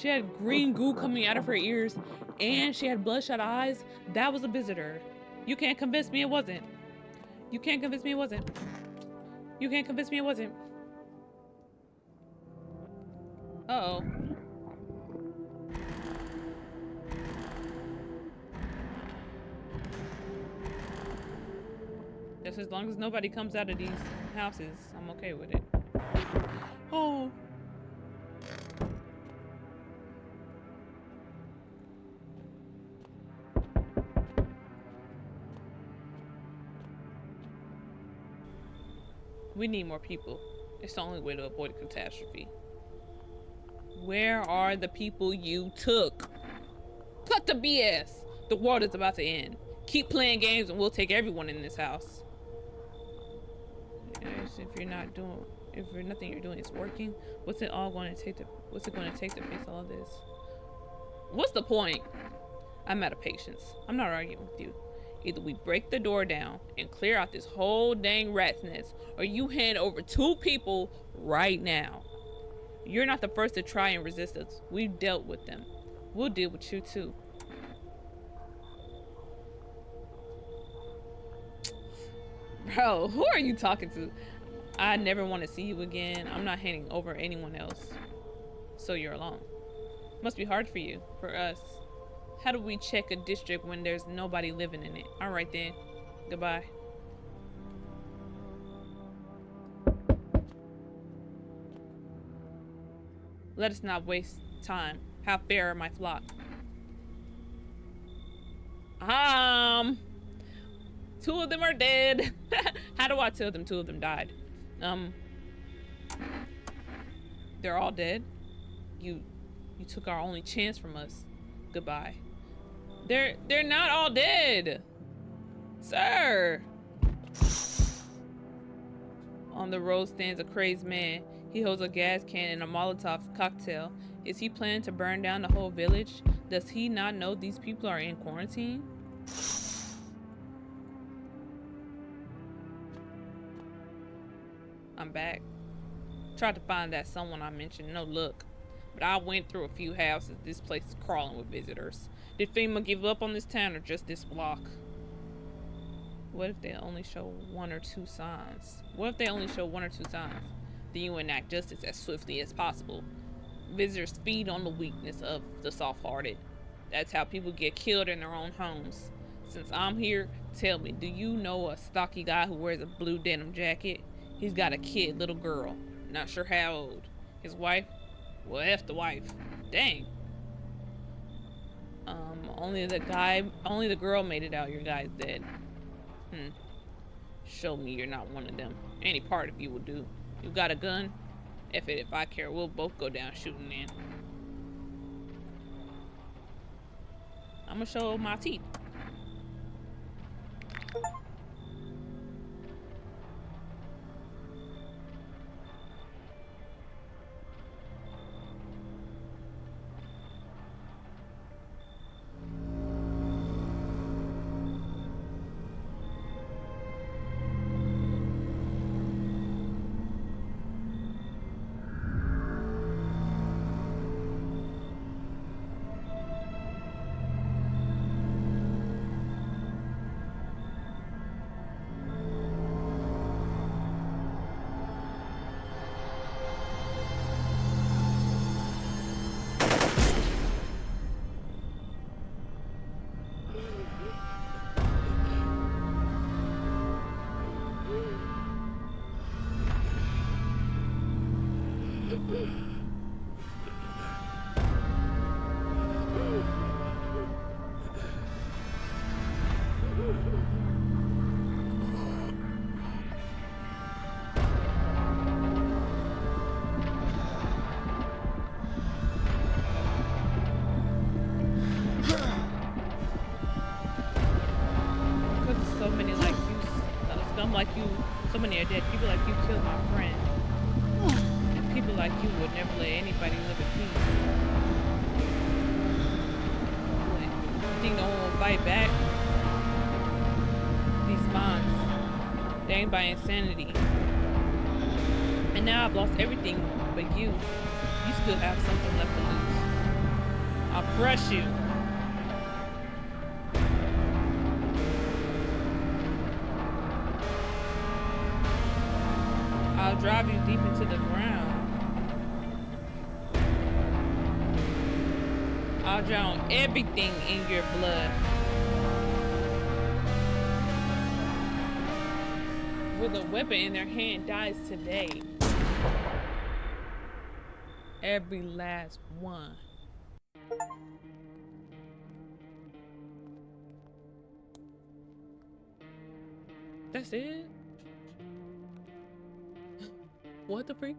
She had green goo coming out of her ears, and she had bloodshot eyes. That was a visitor. You can't convince me it wasn't. You can't convince me it wasn't. You can't convince me it wasn't. Uh-oh. Just as long as nobody comes out of these houses, I'm okay with it. Oh. We need more people. It's the only way to avoid a catastrophe. Where are the people you took? Cut the BS! The world is about to end. Keep playing games and we'll take everyone in this house. Yes, if nothing you're doing is working, what's it going to take to face all of this? What's the point? I'm out of patience. I'm not arguing with you. Either we break the door down and clear out this whole dang rat's nest, or you hand over 2 people right now. You're not the first to try and resist us. We've dealt with them. We'll deal with you too. Bro, who are you talking to? I never want to see you again. I'm not handing over anyone else. So you're alone. Must be hard for you, for us. How do we check a district when there's nobody living in it? All right then. Goodbye. Let us not waste time. How fair are my flock? 2 of them are dead. How do I tell them 2 of them died? They're all dead. You took our only chance from us. Goodbye. They're not all dead, sir. On the road stands a crazed man. He holds a gas can and a Molotov cocktail. Is he planning to burn down the whole village? Does he not know these people are in quarantine? I'm back. Tried to find that someone I mentioned. No luck. But I went through a few houses. This place is crawling with visitors. Did FEMA give up on this town or just this block? What if they only show 1 or 2 signs? What if they only show 1 or 2 signs? Then you enact justice as swiftly as possible. Visitors feed on the weakness of the soft-hearted. That's how people get killed in their own homes. Since I'm here, tell me, do you know a stocky guy who wears a blue denim jacket? He's got a kid, little girl. Not sure how old. His wife? Well, F the wife. Dang. Only the girl made it out. Your guy's dead. Show me you're not one of them. Any part of you will do. You got a gun? F it, if I care, we'll both go down shooting then. I'm gonna show my teeth. Like you, so many are dead. People like you killed my friend. And people like you would never let anybody live in peace. You think no one will fight back? These bonds, danged by insanity. And now I've lost everything but you. You still have something left to lose. I'll crush you. I'll drive you deep into the ground. I'll drown everything in your blood. With a weapon in their hand dies today. Every last one. That's it? What the freak?